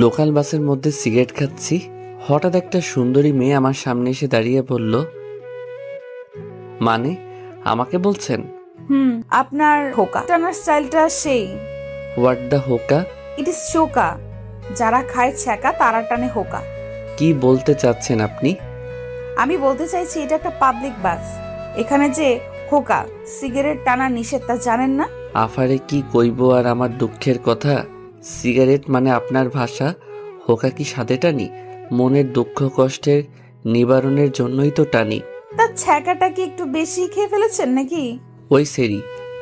Local বাসের মধ্যে cigarette খাচ্ছি, হঠাৎ একটা সুন্দরী মেয়ে আমার সামনে এসে দাঁড়িয়ে বলল, মানে আমাকে বলছেন? আপনার হোকা টানার স্টাইলটা সেই। হোয়াট দ্য হোকা? ইট ইজ চোকা। যারা খায় ছ্যাঁকা তারা টানে হোকা। কি বলতে চাচ্ছেন আপনি? আমি বলতে চাইছি এটা একটা পাবলিক বাস। এখানে যে হোকা সিগারেট টানা নিষেধ তা জানেন না? আফারে কি কইব আর আমার দুঃখের কথা। সিগারেট মানে আপনার ভাষা, হোকা কি সাথে টানি? মনের দুঃখ কষ্টের নিবারণের জন্যই তো টানি। তার ছ্যাঁকাটা কি একটু বেশি খেয়ে ফেলেছেন নাকি? ওই সেরি,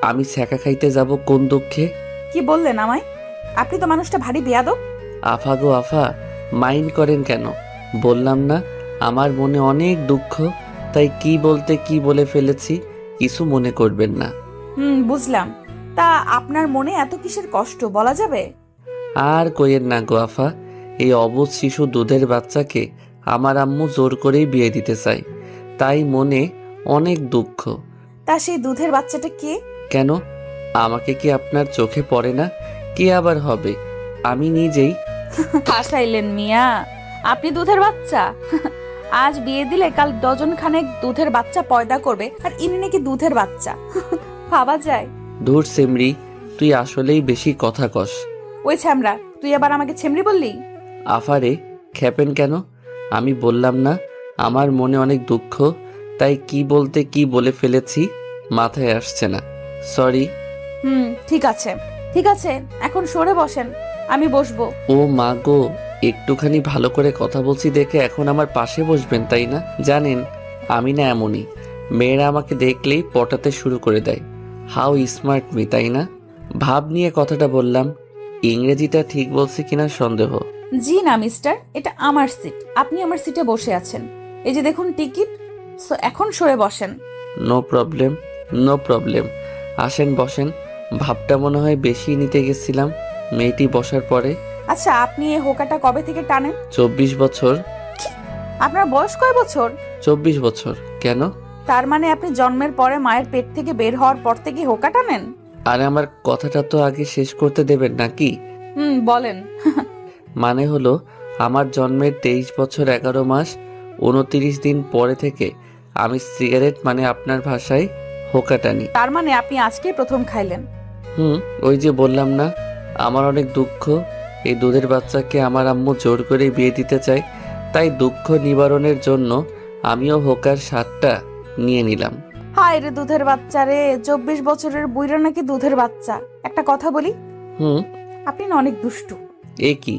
আমি ছ্যাঁকা খাইতে যাব কোন দুঃখে? কি বললেন আমায়? আপনি তো মানুষটা ভারী বেয়াদব। আফা গো আফা, মাইন্ড করেন কেন? বললাম না আমার মনে অনেক দুঃখ, তাই কি বলতে কি বলে ফেলেছি, কিছু মনে করবেন না। বুঝলাম। তা আপনার মনে এত কিসের কষ্ট বলা যাবে? আর কইেন না গো আফা, এই অবুঝ শিশু দুধের বাচ্চাকে আমার আম্মু জোর করেই বিয়ে দিতে চায়, তাই মনে অনেক দুঃখ। তা সেই দুধের বাচ্চাটা কে? কেন, আমাকে কি আপনার চোখে পড়ে না? কে আবার হবে? আমি নিজেই। হাসাইলেন মিয়া, আপনি দুধের বাচ্চা? আজ বিয়ে দিলে কাল ডজন খানেক দুধের বাচ্চা পয়দা করবে, আর ইনি নাকি দুধের বাচ্চা? ভাবা যায়? ধুর সেমরি, তুই আসলেই বেশি কথা কস। ওই ছ্যামরা, তুই আবার আমাকে ছেমরি বললি? আফারে খেপেন কেন? আমি বললাম না আমার মনে অনেক দুঃখ, তাই কি বলতে কি বলে ফেলেছি মাথায় আসছে না, সরি। ঠিক আছে, ঠিক আছে, এখন সরে বসেন, আমি বসবো। ও মা গো, একটুখানি ভালো করে কথা বলছি দেখে এখন আমার পাশে বসবেন তাই না? জানেন আমি না এমনই, মেয়েরা আমাকে দেখলেই পটাতে শুরু করে দেয়। হাউ স্মার্ট মি, তাই না? ভাব নিয়ে কথাটা বললাম, ইংরেজিটা ঠিক বলছি কিনা সন্দেহ। জি না মিস্টার, এটা আমার সিট, আপনি আমার সিটে বসে আছেন, এই যে দেখুন টিকিট। সো এখন সরে বসেন। নো প্রবলেম, নো প্রবলেম, আসেন বসেন। ভাবটা মনে হয় বেশি নিতে গেছিলাম মেয়েটি বসার পরে। আচ্ছা, আপনি এই হোকাটা কবে থেকে টানেন? 24 বছর। আপনার বয়স কয় বছর? 24 বছর। কেন? তার মানে আপনি জন্মের পরে মায়ের পেট থেকে বের হওয়ার পর থেকে হোকা টানেন? আরে আমার কথাটা তো আগে শেষ করতে দেবেন নাকি? বলেন। মানে হলো আমার জন্মের 23 বছর 11 মাস 29 দিন পরে থেকে আমি সিগারেট মানে আপনার ভাষায় হোকা টানি। তার মানে আপনি আজকেই প্রথম খাইলেন? ওই যে বললাম না আমার অনেক দুঃখ, এই দুধের বাচ্চাকে আমার আম্মু জোর করে বিয়ে দিতে চায়, তাই দুঃখ নিবারণের জন্য আমিও হোকার স্বাদটা নিয়ে নিলাম। হায় রে দুধের বাচ্চা রে, 24 বছরের বুইড়া নাকি দুধের বাচ্চা। একটা কথা বলি, হুম। আপনি না অনেক দুষ্টু। এ কি,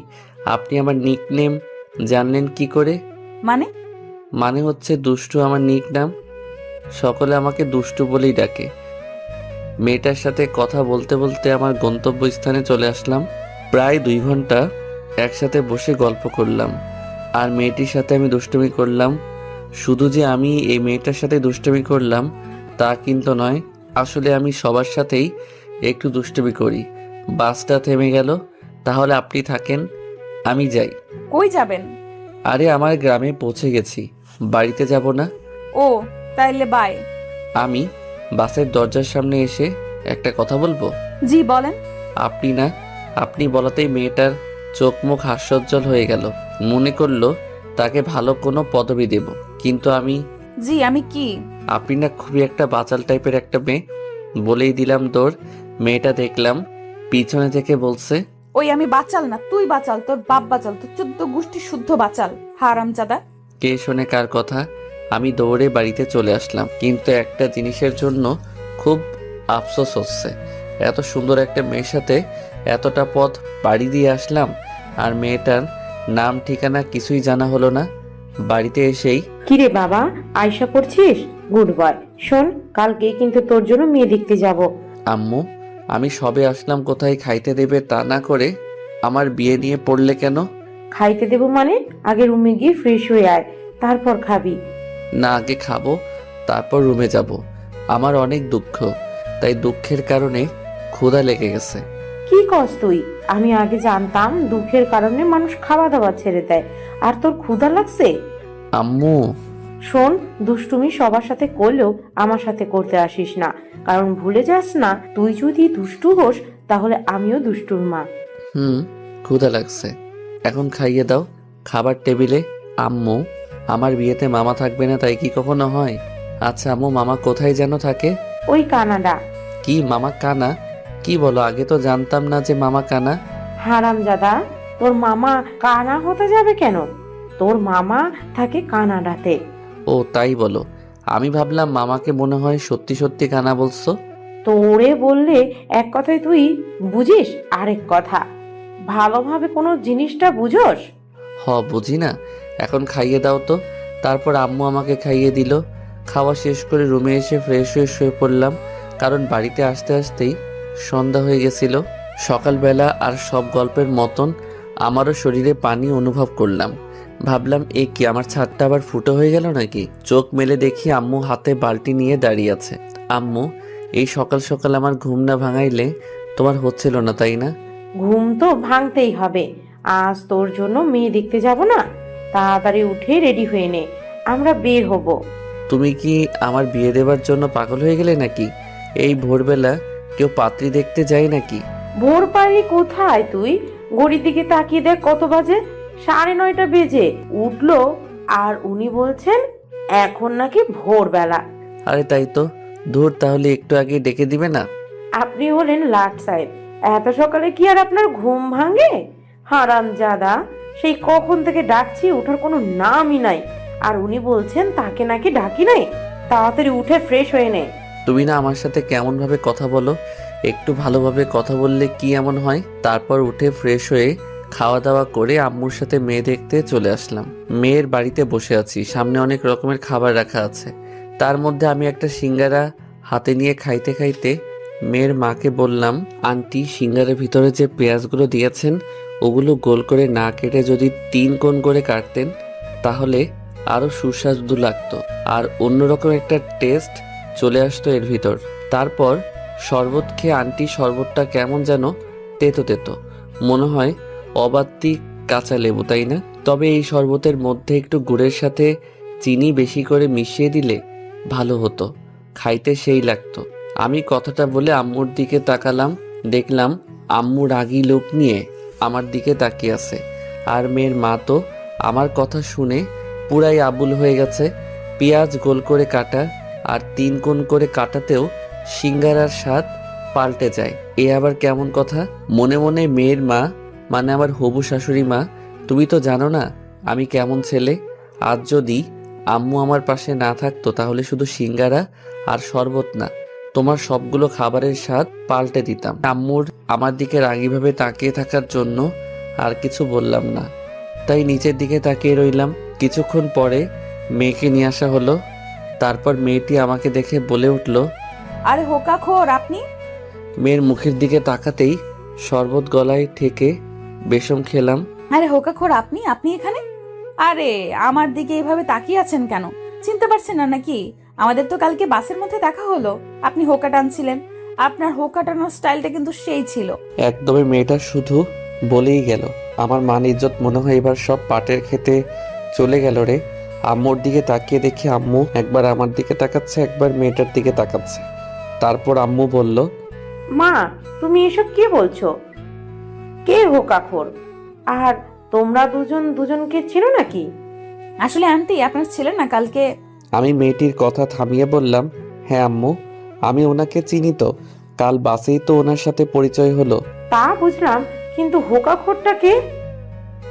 আপনি আমার নিকনেম জানলেন কি করে? মানে? মানে হচ্ছে দুষ্টু আমার নিকনেম, সকলে আমাকে দুষ্টু বলেই ডাকে। মেয়েটার সাথে কথা বলতে বলতে আমার গন্তব্যস্থানে চলে আসলাম। প্রায় 2 ঘন্টা একসাথে বসে গল্প করলাম, আর মেয়েটির সাথে আমি দুষ্টুমি করলাম। শুধু যে আমি এই মেয়েটার সাথে দুষ্টুমি করলাম তা কিন্তু নয়, আসলে আমি সবার সাথেই একটু দুষ্টুমি করি। বাসটা থেমে গেল, তাহলে আপনি থাকেন, আমি যাই। কই যাবেন? আরে আমার গ্রামে পৌঁছে গেছি, বাড়িতে যাব না। ও, তাইলে বাই। আমি বাসের দরজার সামনে এসে একটা কথা বলবো? জি বলেন। আপনি বলাতেই মেয়েটার চোখ মুখ হাস্যোজ্জ্বল হয়ে গেল, মনে করলো তাকে ভালো কোনো পদবি দেব, কিন্তু জি আমি কি? আপনি না খুবই একটা বাচাল টাইপের একটা মেয়ে, বলেই দিলাম দৌড়। মেয়েটা দেখলাম পিছনে থেকে বলছে, ওই আমি বাচাল না, তুই বাচাল, তোর বাপ বাচাল, তোর 14 গোষ্ঠী শুদ্ধ বাচাল, হারামজাদা। কে শোনে কার কথা। আমি দৌড়ে বাড়িতে চলে আসলাম, কিন্তু একটা জিনিসের জন্য খুব আফসোস হচ্ছে, এত সুন্দর একটা মেয়ের সাথে এতটা পথ পাড়ি দিয়ে আসলাম, আর মেয়েটার নাম ঠিকানা কিছুই জানা হলো না। বাড়িতে এসেই, কিরে বাবা, আয়সা পড়ছিস? Good boy. শোন, কালকে কিন্তু তোর জন্য মেয়ে দেখতে যাব। আম্মু আমি সবে আসলাম, কোথায় খাইতে দেবে তা না করে আমার বিয়ে নিয়ে পড়লে কেন? খাইতে দেবো মানে? আগে রুমে গিয়ে ফ্রেশ হয়ে আয়, তারপর খাবি। না, আগে খাবো তারপর রুমে যাব। আমার অনেক দুঃখ, তাই দুঃখের কারণে ক্ষুধা লেগে গেছে। কি কস তুই? আমি আগে জানতাম দুঃখের কারণে মানুষ খাওয়া দাওয়া ছেড়ে দেয়, আর তোর ক্ষুধা লাগছে? আম্মু শোন, দুষ্টুমি সবার সাথে করলেও আমার সাথে করতে আসিস না, কারণ ভুলে যাস না, তুই যদি দুষ্টু হোস তাহলে আমিও দুষ্টুর মা। ক্ষুধা লাগছে, এখন খাইয়ে দাও। খাবার টেবিলে। আম্মু, আমার বিয়েতে মামা থাকবে না তাই কি কখনো হয়? আচ্ছা আম্মু, মামা কোথায় যেন থাকে? ওই কানাডা। কি মামা কানা? কি বলো, আগে তো জানতাম না যে মামা কানা। হারামজাদা, তোর মামা কানা হতে যাবে কেন? তোর মামা থাকে কানাডাতে। ও তাই বলো। আমি ভাবলাম মামাকে মনে হয় সত্যি সত্যি কানা বলছো। তোরে বললে এক কথায় তুই বুঝিস আরেক কথা। ভালোভাবে কোনো জিনিসটা বুঝোস? বুঝি না। এখন খাইয়ে দাও তো। তারপর আম্মু আমাকে খাইয়ে দিল। খাওয়া শেষ করে রুমে এসে ফ্রেশ হয়ে শুয়ে পড়লাম, কারণ বাড়িতে আসতে আসতেই সন্ধ্যা হয়ে গেছিল। সকালবেলা আর সব গল্পের মতন আমারও শরীরে পানি অনুভব করলাম। ভাবলাম এ কি, আমার ছাদটা আবার ফুটো হয়ে গেল নাকি? চোখ মেলে দেখি আম্মু হাতে বালতি নিয়ে দাঁড়িয়ে আছে। আম্মু, এই সকাল সকাল আমার ঘুম না ভাঙাইলে তোমার হচ্ছিল না তাই না? ঘুম তো ভাঙতেই হবে। আজ তোর জন্য মেয়ে দেখতে যাব না? তাড়াতাড়ি উঠে রেডি হয়ে নে, আমরা বের হব। তুমি কি আমার বিয়ে দেবার জন্য পাগল হয়ে গেলে নাকি? এই ভোরবেলা কেউ পাত্রী দেখতে যায় নাকি? ভোর পারলি কোথায় তুই? ঘড়ির দিকে তাকিয়ে দেখ কত বাজে। 9:30 বেজে উঠলো, আর উনি বলছেন এখন নাকি ভোরবেলা। আরে তাই তো। ধুর, তাহলে একটু আগে ডেকে দিবে না? আপনি হলেন লাট সাহেব, এত সকালে কি আর আপনার ঘুম ভাঙে? হারামজাদা, সেই কখন থেকে ডাকছি, ওঠার কোনো নামই নাই। আর উনি বলছেন তাকে নাকি ডাকি নাই। তাড়াতাড়ি উঠে ফ্রেশ হয়ে নে। তুমি না আমার সাথে কেমন ভাবে কথা বলো? একটু ভালোভাবে কথা বললে কি এমন হয়? তারপর উঠে ফ্রেশ হয়ে খাওয়া দাওয়া করে আম্মুর সাথে মেয়ে দেখতে চলে আসলাম। মেয়ের বাড়িতে বসে আছি, সামনে অনেক রকমের খাবার রাখা আছে। তার মধ্যে আমি একটা সিঙ্গারা হাতে নিয়ে খাইতে খাইতে মেয়ের মাকে বললাম, আন্টি, সিঙ্গারের ভিতরে যে পেঁয়াজগুলো দিয়েছেন ওগুলো গোল করে না কেটে যদি 3 কোণ করে কাটতেন তাহলে আরো সুস্বাদু লাগতো, আর অন্যরকম একটা টেস্ট চলে আসতো এর ভিতর। তারপর শরবত খেয়ে আন্টি শরবতটা কেমন যেন তেতো তেতো, মনে হয় অবাত্তি কাঁচা লেবু, তাই না? তবে এই শরবতের মধ্যে একটু গুড়ের সাথে চিনি বেশি করে মিশিয়ে দিলে ভালো হতো, খাইতে সেই লাগতো। আমি কথাটা বলে আম্মুর দিকে তাকালাম, দেখলাম আম্মু রাগী লোক নিয়ে আমার দিকে তাকিয়ে আছে। আর মেয়ের মা তো আমার কথা শুনে পুরাই আবুল হয়ে গেছে। পেঁয়াজ গোল করে কাটা আর 3 কোণ করে কাটাতেও সিঙ্গারার স্বাদ পাল্টে যায়, এ আবার কেমন কথা? মনে মনে মেয়ের মা, মানে আমার হবু শাশুড়ি মা, তুমি তো জানো না আমি কেমন ছেলে। আজ যদি আম্মু আমার পাশে না থাকতো তাহলে শুধু সিঙ্গারা আর শরবত না, তোমার সবগুলো খাবারের স্বাদ পাল্টে দিতাম। আম্মুর আমার দিকে রাগীভাবে তাকিয়ে থাকার জন্য আর কিছু বললাম না, তাই নিচের দিকে তাকিয়ে রইলাম। কিছুক্ষণ পরে মেয়েকে নিয়ে আসা হলো। তারপর মেয়েটি আমাকে দেখে বলে উঠল, আরে হোকা খোর আপনি! মেয়ের মুখের দিকে তাকাতেই শরবত গলায় ঠেকে বেসম খেলাম। আরে হোকা খোর আপনি! আপনি এখানে? আরে আমার দিকে এভাবে তাকিয়ে আছেন কেন? চিনতে পারছেন না নাকি? আমাদের তো কালকে বাসের মধ্যে দেখা হলো, আপনি হোকা টানছিলেন। আপনার হোকা টানার স্টাইলটা কিন্তু সেই ছিল। একদমই মেয়েটা শুধু বলেই গেল। আমার মান ইজ্জত মনে হয় এবার সব পাটের খেতে চলে গেল রে। আম্মুর দিকে তাকিয়ে দেখি আম্মু একবার আমার দিকে তাকাচ্ছে, একবার মেয়েটার দিকে তাকাচ্ছে। তারপর আম্মু বলল, মা, তুমি এসব কি বলছো? কে হোকাখোর? আর তোমরা দুজন দুজনকে চেনো নাকি? আসলে আন্টি, আপনার ছেলে না কালকে। আমি মেয়েটির কথা থামিয়ে বললাম, হ্যাঁ আম্মু, আমি ওনাকে চিনি তো, কাল বাসেই তো ওনার সাথে পরিচয় হলো। তা বুঝলাম, কিন্তু হোকাখোরটা কে?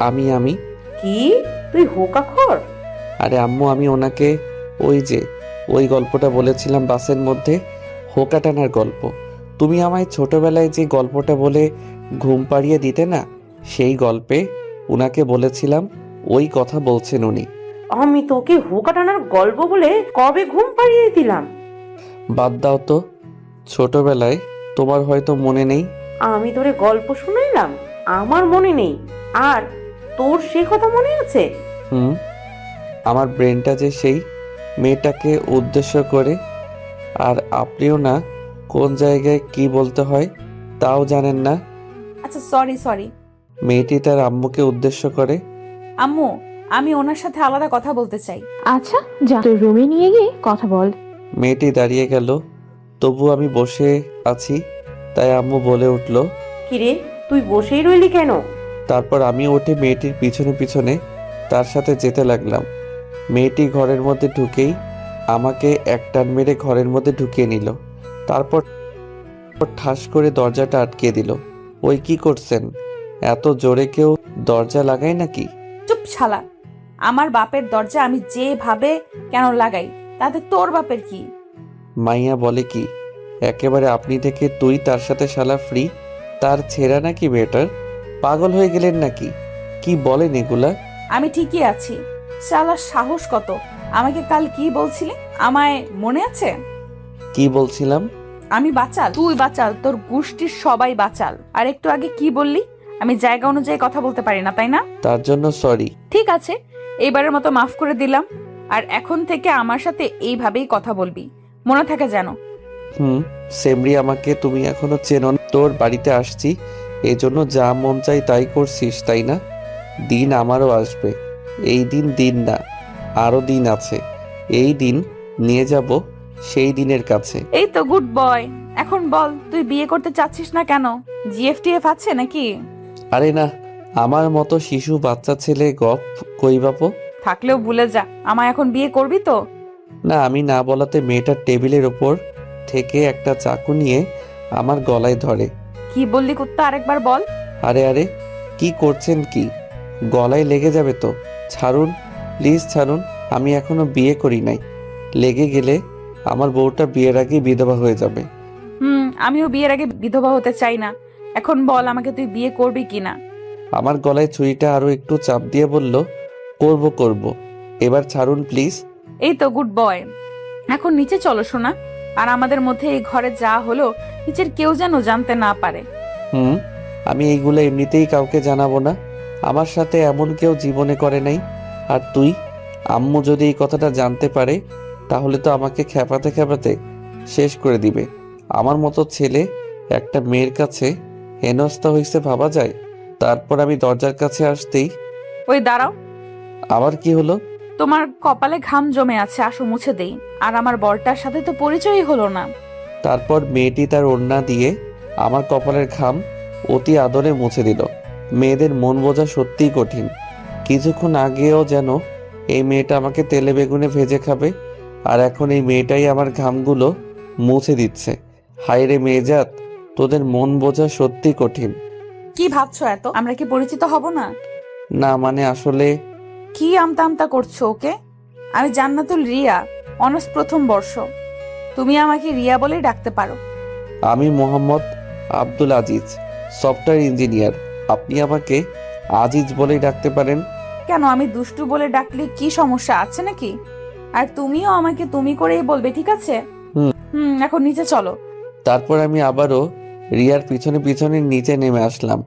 আমি কি, তুই হোকাখোর? আরে আম্মু, আমি ওনাকে ওই গল্পটা বলেছিলাম বাসের মধ্যে, হোকা টানার গল্প। তুমি আমায় ছোটবেলায় যে গল্পটা বলে ঘুম পাড়িয়ে দিতে না, সেই গল্পে উনাকে বলেছিলাম, ওই কথা বলছেন উনি। আমি তোকে হোকা টানার গল্প বলে কবে ঘুম পাড়িয়ে দিলাম? বাদ দাও তো, ছোটবেলায় তোমার হয়তো মনে নেই। আমি তোরে গল্প শুনাইলাম? আমার মনে নেই, আর তোর সে কথা মনে আছে? আমার ব্রেনটা যে সেই মেয়েটাকে উদ্দেশ্য করে, আর আপনিও না কোন জায়গায় কি বলতে হয় তাও জানেন না। আচ্ছা সরি সরি। মেয়েটি তার আম্মুকে উদ্দেশ্য করে, আম্মু, আমি ওনার সাথে আলাদা কথা বলতে চাই। আচ্ছা যা, তোর রুমে নিয়ে গিয়ে কথা বল। মেয়েটি দাঁড়িয়ে গেল, তবু আমি বসে আছি, তাই আম্মু বলে উঠল, কিরে, তুই বসেই রইলি কেন? তারপর আমি উঠে মেয়েটির পিছনে পিছনে তার সাথে যেতে লাগলাম। মেয়েটি ঘরের মধ্যে ঢুকেই আমাকে এক টান মেরে ঘরের মধ্যে ঢুকিয়ে নিল। তারপর ঠাস করে দরজাটা আটকে দিল। ওই কি করছেন? এত জোরে কেউ দরজা লাগায় নাকি? চুপ শালা, আমার বাপের দরজা আমি যেভাবে কেন লাগাই, তাতে তোর বাপের কি? মাইয়া বলে কি? একেবারে আপনি থেকে তুই, তার সাথে শালা ফ্রি। তার ছেঁড়া নাকি মেয়েটার? পাগল হয়ে গেলেন নাকি? কি বলেন এগুলা? আমি ঠিকই আছি। শালার সাহস কত! আমাকে কাল কি বলছিলি, আমায় মনে আছে? কি বলছিলাম? আমি বাচাল, তুই বাচাল, তোর গোষ্ঠীর সবাই বাচাল। আর একটু আগে কি বললি? আমি জায়গা অনুযায়ী কথা বলতে পারি না, তাই না? তার জন্য সরি। ঠিক আছে, এইবারের মতো মাফ করে দিলাম। আর এখন থেকে আমার সাথে এইভাবেই কথা বলবি, মনে থাকে যেন। সেমরি, আমাকে তুমি এখনো চেনো না। তোর বাড়িতে আসছি, এই জন্য যা মন চাই তাই করছিস, তাই না? দিন আমারও আসবে। এই দিন দিন না, আরো দিন আছে। এই দিন নিয়ে যাব সেই দিনের কাছে। এই তো গুড বয়। এখন বল, তুই বিয়ে করতে চাচ্ছিস না কেন? জিএফটিএফ আছে নাকি? আরে না, আমার মতো শিশু বাচ্চা ছেলে গপ কই বাপু। থাকলেও ভুলে যা, আমায় এখন বিয়ে করবি তো? না, আমি না বলাতে মেয়েটার টেবিলের ওপর থেকে একটা চাকু নিয়ে আমার গলায় ধরে। কি বললি কুত্তা, আরেকবার বল। আরে আরে, কি করছেন কি? গলায় লেগে যাবে তো। ছাড়ুন, প্লিজ ছাড়ুন। আমি এখনো বিয়ে করি নাই। লেগে গেলে আমার বউটা বিয়ের আগেই বিধবা হয়ে যাবে। আমিও বিয়ের আগে বিধবা হতে চাই না। এখন বল, আমাকে তুই বিয়ে করবি কিনা? আমার গলায় ছুরিটা আরো একটু চাপ দিয়ে বলল, করব করব। এবার ছাড়ুন প্লিজ। এই তো গুড বয়। এখন নিচে চলো শোনা। আর আমাদের মধ্যে এই ঘরে যা হলো, নিচের কেউ যেন জানতে না পারে। আমি এইগুলো এমনিতেই কাউকে জানাবো না। আমার সাথে এমন কেউ জীবনে করে নাই। আর তুই, আম্মু যদি এই কথাটা জানতে পারে, তাহলে তো আমাকে খেপাতে খেপাতে শেষ করে দিবে। আমার মতো ছেলে একটা মেয়ের কাছে হেনস্থা হইছে ভাবা যায়? তারপর আমি দরজার কাছে আসতেই, ওই দাঁড়াও, আবার কি হলো? তোমার কপালে ঘাম জমে আছে, আসো মুছে দেই। আর আমার বরটার সাথে তো পরিচয়ই হলো না। তারপর মেয়েটি তার ওড়না দিয়ে আমার কপালের ঘাম অতি আদরে মুছে দিল। মেয়েদের মন বোঝা সত্যিই কঠিন। কিছুক্ষণ আগেও যেন এই মেয়েটা আমাকে তেলে বেগুনে ভেজে খাবে, আর এখন এই মেয়েটাই আমার ঘামগুলো মুছে দিচ্ছে। হায় রে মেয়েজাত, তোদের মন বোঝা সত্যি কঠিন। কি ভাবছো এত? আমরা কি পরিচিত হব না? না মানে আসলে কি আমতা আমতা করছো? ওকে, আমি জান্নাতুল রিয়া, অনার্স প্রথম বর্ষ। তুমি আমাকে রিয়া বলেই ডাকতে পারো। আমি মোহাম্মদ আব্দুল আজিজ, সফটওয়্যার ইঞ্জিনিয়ার। আপনি আমাকে আজিজ বলেই ডাকতে পারেন। কেন, আমি দুষ্টু বলে ডাকলে কি সমস্যা আছে নাকি? আর তুমিও আমাকে তুমি করেই বলবে, ঠিক আছে? এখন নিচে চলো। তারপর আমি আবারও রিয়ার পিছনে পিছনে নিচে নেমে আসলাম।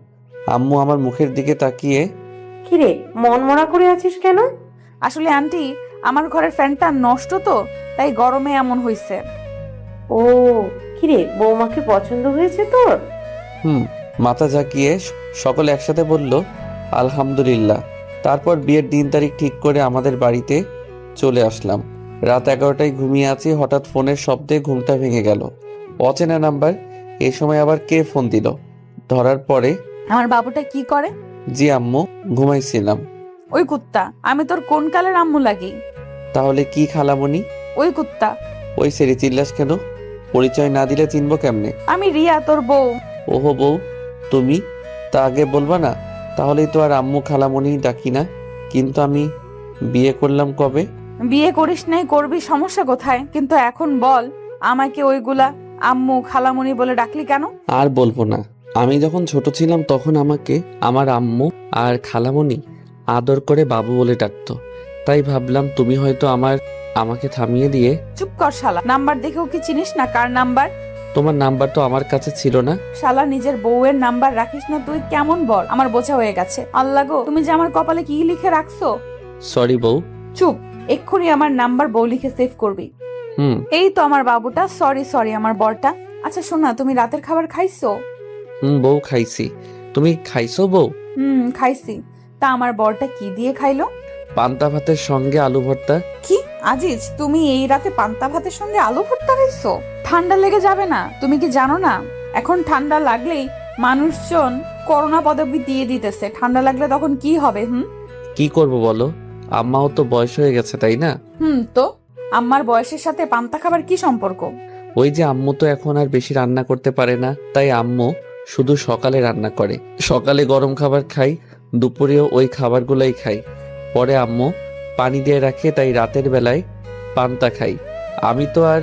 আম্মু আমার মুখের দিকে তাকিয়ে, কিরে, মন মরা করে আছিস কেন? আসলে আন্টি, আমার ঘরের ফ্যানটা নষ্ট তো, তাই গরমে এমন হইছে। ও, কিরে, বৌমাকে পছন্দ হয়েছে তোর? মাথা ঝাঁকিয়ে সকলে একসাথে বলল আলহামদুলিল্লাহ। তারপর বিয়ের দিন তারিখ ঠিক করে আমাদের বাড়িতে চলে আসলাম। রাত 11টায় ঘুমিয়ে আছি, হঠাৎ ফোনের শব্দে ঘুমটা ভেঙে গেল। অচেনা নাম্বার। এ সময় আবার কে ফোন দিল? ধরার পরে, আমার বাবুটা কি করে? জি আম্মু, ঘুমাইছিলাম। ওই কুত্তা, আমি তোর কোন কালের আম্মু লাগি? তাহলে কি খালামণি? ওই কুত্তা। ওই সেরি, চিল্লাস কেন? পরিচয় না দিলে চিনবো কেমনে? আমি রিয়া, তোর বউ। ওহো বউ, তুমি তা আগে বলবা না? তাহলেই তো আর আম্মু খালামণি ডাকি না। কিন্তু আমি বিয়ে করলাম কবে? বিয়ে করিস নাই, করবি, সমস্যা কোথায়? কিন্তু এখন বল, আমাকে ওইগুলা আম্মু খালামুনি বলে ডাকলি কেন? আর বলবো না। আমি যখন ছোট ছিলাম তখন আমাকে আমার আম্মু আর খালামণি আদর করে বাবু বলে ডাকতো। তাই ভাবলাম তুমি হয়তো আমাকে থামিয়ে দিয়ে। চুপ কর শালা, নাম্বার দেখেও কি চিনিস না কার নাম্বার? তোমার নাম্বার তো আমার কাছে ছিল না। শালা, নিজের বউয়ের নাম্বার রাখিস না তুই? কেমন বল? আমার বোঝা হয়ে গেছে। আল্লাহ গো, তুমি যে আমার কপালে কি লিখে রাখছো! সরি বউ। চুপ, এক্ষুনি আমার নাম্বার বউ লিখে সেভ করবি। এই তো আমার বাবুটা। সরি সরি আমার বরটা। আচ্ছা শোনা, তুমি রাতের খাবার খাইছো? বউ খাইছি। তুমি খাইছো বউ? খাইছি। তা আমার বরটা কি দিয়ে খাইলো? পান্তা ভাতের সঙ্গে আলু ভর্তা। কি আজিজ, তুমি এই রাতে পান্তা ভাতের সঙ্গে আলু ভর্তা খাইছো? ঠান্ডা লেগে যাবে না? তুমি কি জানো না এখন ঠান্ডা লাগলেই মানুষজন করোনা পদবি দিয়ে দিতেছে, ঠান্ডা লাগলে তখন কি হবে? কি করব বলো, আম্মাও তো বয়স হয়ে গেছে তাই না? তো আম্মার বয়সের সাথে পান্তা খাবার কি সম্পর্ক? ওই যে আম্মু তো এখন আর বেশি রান্না করতে পারে না, তাই আম্মু শুধু সকালে রান্না করে। সকালে গরম খাবার খাই, দুপুরেও ওই খাবারগুলাই খাই। পরে আম্মু পানি দিয়ে রাখে, তাই রাতের বেলায় পান্তা খাই। আমি তো আর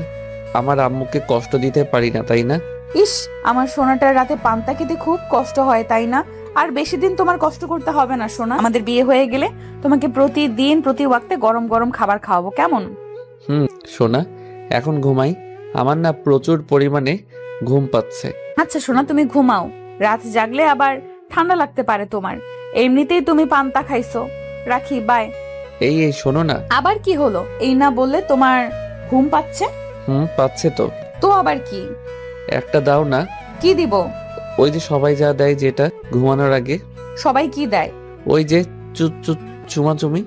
আমার আম্মুকে কষ্ট দিতে পারি না তাই না? ইস, আমার সোনাটার রাতে পান্তা খেতে খুব কষ্ট হয় তাই না? আর বেশি দিন তোমার কষ্ট করতে হবে না সোনা। আমাদের বিয়ে হয়ে গেলে তোমাকে প্রতিদিন প্রতি ওয়াক্তে গরম গরম খাবার খাওয়াবো, কেমন? সোনা, এখন ঘুমাই, আমার না প্রচুর পরিমাণে ঘুম পাচ্ছে। আচ্ছা সোনা, তুমি ঘুমাও, রাত জাগলে আবার ঠান্ডা লাগতে পারে তোমার। এমনিতেই তুমি পান্তা খাইছো। রাখি, বাই। এই শোনো না। আবার কি হলো? এই না বললে তোমার ঘুম পাচ্ছে? পাচ্ছে তো। তো আবার কি? একটা দাও না। কি দিব? ওই যে সবাই যা দেয়, যেটা ঘুমানোর আগে। সবাই কি দেয়? ওই যে চুমাচুমি।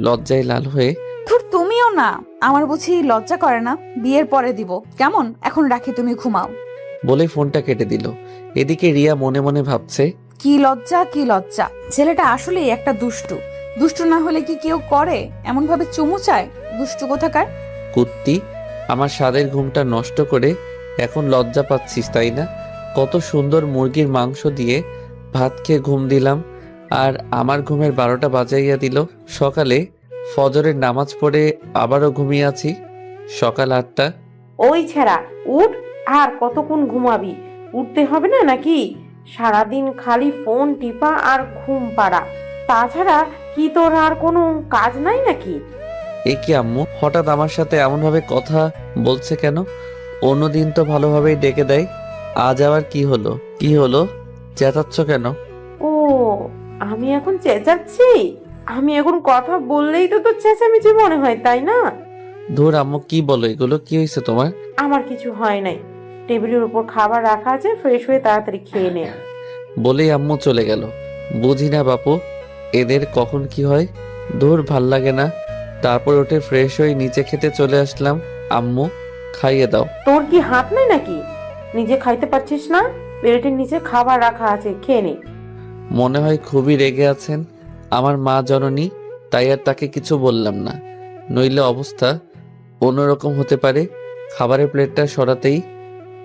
লজ্জায় লাল হয়ে। ধুর, তুমিও না। আমার বুঝি লজ্জা করে না? বিয়ের পরে দিব, কেমন? এখন রাখি, তুমি ঘুমাও। বলে ফোনটা কেটে দিল। এদিকে রিয়া মনে মনে ভাবছে, কি লজ্জা, কি লজ্জা। ছেলেটা আসলেই একটা দুষ্টু। দুষ্টু না হলে কি কেউ করে এমন ভাবে চুমু চায়? দুষ্টু কোথাকার। কুত্তি, আমার স্বাদের ঘুমটা নষ্ট করে এখন লজ্জা পাচ্ছিস তাই না? কত সুন্দর মুরগির মাংস দিয়ে ভাত খেয়ে ঘুম দিলাম, আর আমার ঘুমের 12টা বাজাইয়া দিল। সকালে ফজরের নামাজ পড়ে আবারও ঘুমিয়ে আছি। সকাল 8টা। ওই ছেড়া, উঠ। আর কতক্ষণ ঘুমাবি? উঠতে হবে না নাকি? সারাদিন খালি ফোন টিপা আর ঘুম পাড়া, তাছাড়া কি তোর আর কোনো কাজ নাই নাকি? এ কি আম্মু, হঠাৎ আমার সাথে এমনভাবে কথা বলছে কেন? অন্যদিন তো ভালোভাবেই ডেকে দেয়, আজ আবার কি হলো? কি হলো, চেঁচাচ্ছ কেন? ও, আমি এখন চেঁচাচ্ছি? আমি এখন কথা বললেই তো তোর চেঁচামেচি মনে হয় তাই না? ধুর আম্মু, কি বলো এগুলো? কি হয়েছে তোমার? আমার কিছু হয় নাই। টেবিলের উপর খাবার রাখা আছে, ফ্রেশ হয়ে তাড়াতাড়ি খেয়ে নে। বলেই আম্মু চলে গেল। বুঝি না বাপু, এদের কখন কি হয়। ধুর, ভাল লাগে না। তারপর উঠে ফ্রেশ হয়ে নিচে খেতে চলে আসলাম। আম্মু, খাইয়ে দাও। তোর কি হাত নাই নাকি? নিজে খাইতে পারছিস না? প্লেটের নিচে খাবার রাখা আছে, খেয়ে নে। মনে হয় খুবই রেগে আছেন আমার মা জননী, তাই আর তাকে কিছু বললাম না, নইলে অবস্থা অন্যরকম হতে পারে। খাবারের প্লেটটা সরাতেই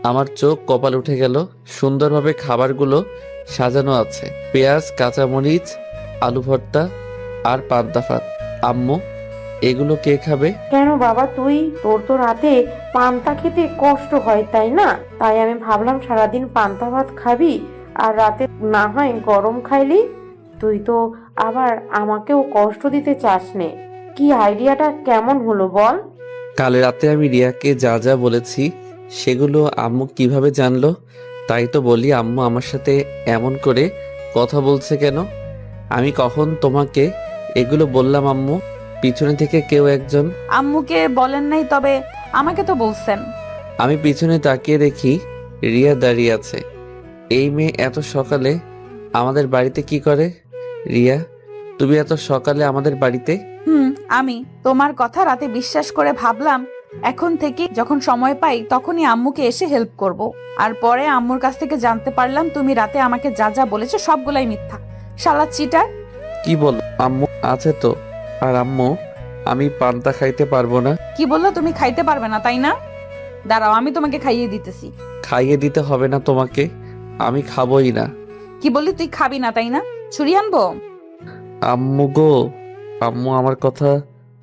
আমার চোখ কপাল উঠে গেল। সুন্দরভাবে খাবারগুলো সাজানো আছে, পেঁয়াজ, কাঁচামরিচ, আলু ভর্তা আর পান্তা ভাত। আম্মু, এগুলো কে খাবে? কেন বাবা, তোর তো রাতে পান্তা খেতে কষ্ট হয় তাই না? তাই আমি ভাবলাম সারাদিন পান্তা ভাত খাবি আর রাতে না হয় গরম খাইলি। তুই তো আবার আমাকেও কষ্ট দিতে চাস নে। কি আইডিয়াটা কেমন হলো বল? কাল রাতে আমি রিয়াকে যা যা বলেছি সেগুলো আম্মু কিভাবে জানলো? তাই তো বলি, আম্মু আমার সাথে এমন করে কথা বলছে কেন? আমি কখন তোমাকে এগুলো বললাম আম্মু? পিছনে থেকে কেউ একজন। আম্মুকে বলেন নাই, তবে আমাকে তো বলছেন। আমি পিছনে তাকিয়ে দেখি রিয়া দাঁড়িয়ে আছে। এই মেয়ে এত সকালে আমাদের বাড়িতে কি করে? রিয়া, তুমি এত সকালে আমাদের বাড়িতে? আমি তোমার কথা রাতে বিশ্বাস করে ভাবলাম এখন থেকে যখন সময় পাই তখনই আম্মুকে এসে হেল্প করব। আর পরে আম্মুর কাছ থেকে জানতে পারলাম তুমি রাতে আমাকে যা যা বলেছো সবগুলাই মিথ্যা। শালা চিটার। কি বল? আম্মু আছে তো। আর আম্মু, আমি পান্তা খাইতে পারবো না। কি বললো? তুমি খাইতে পারবে না তাই না? দাঁড়াও, আমি তোমাকে খাইয়ে দিতেছি। খাইয়ে দিতে হবে না তোমাকে, আমি খাবোই না। কি বললি? তুই খাবি না তাই না? ছুরি আনবো? আম্মু গো। আম্মু আমার কথা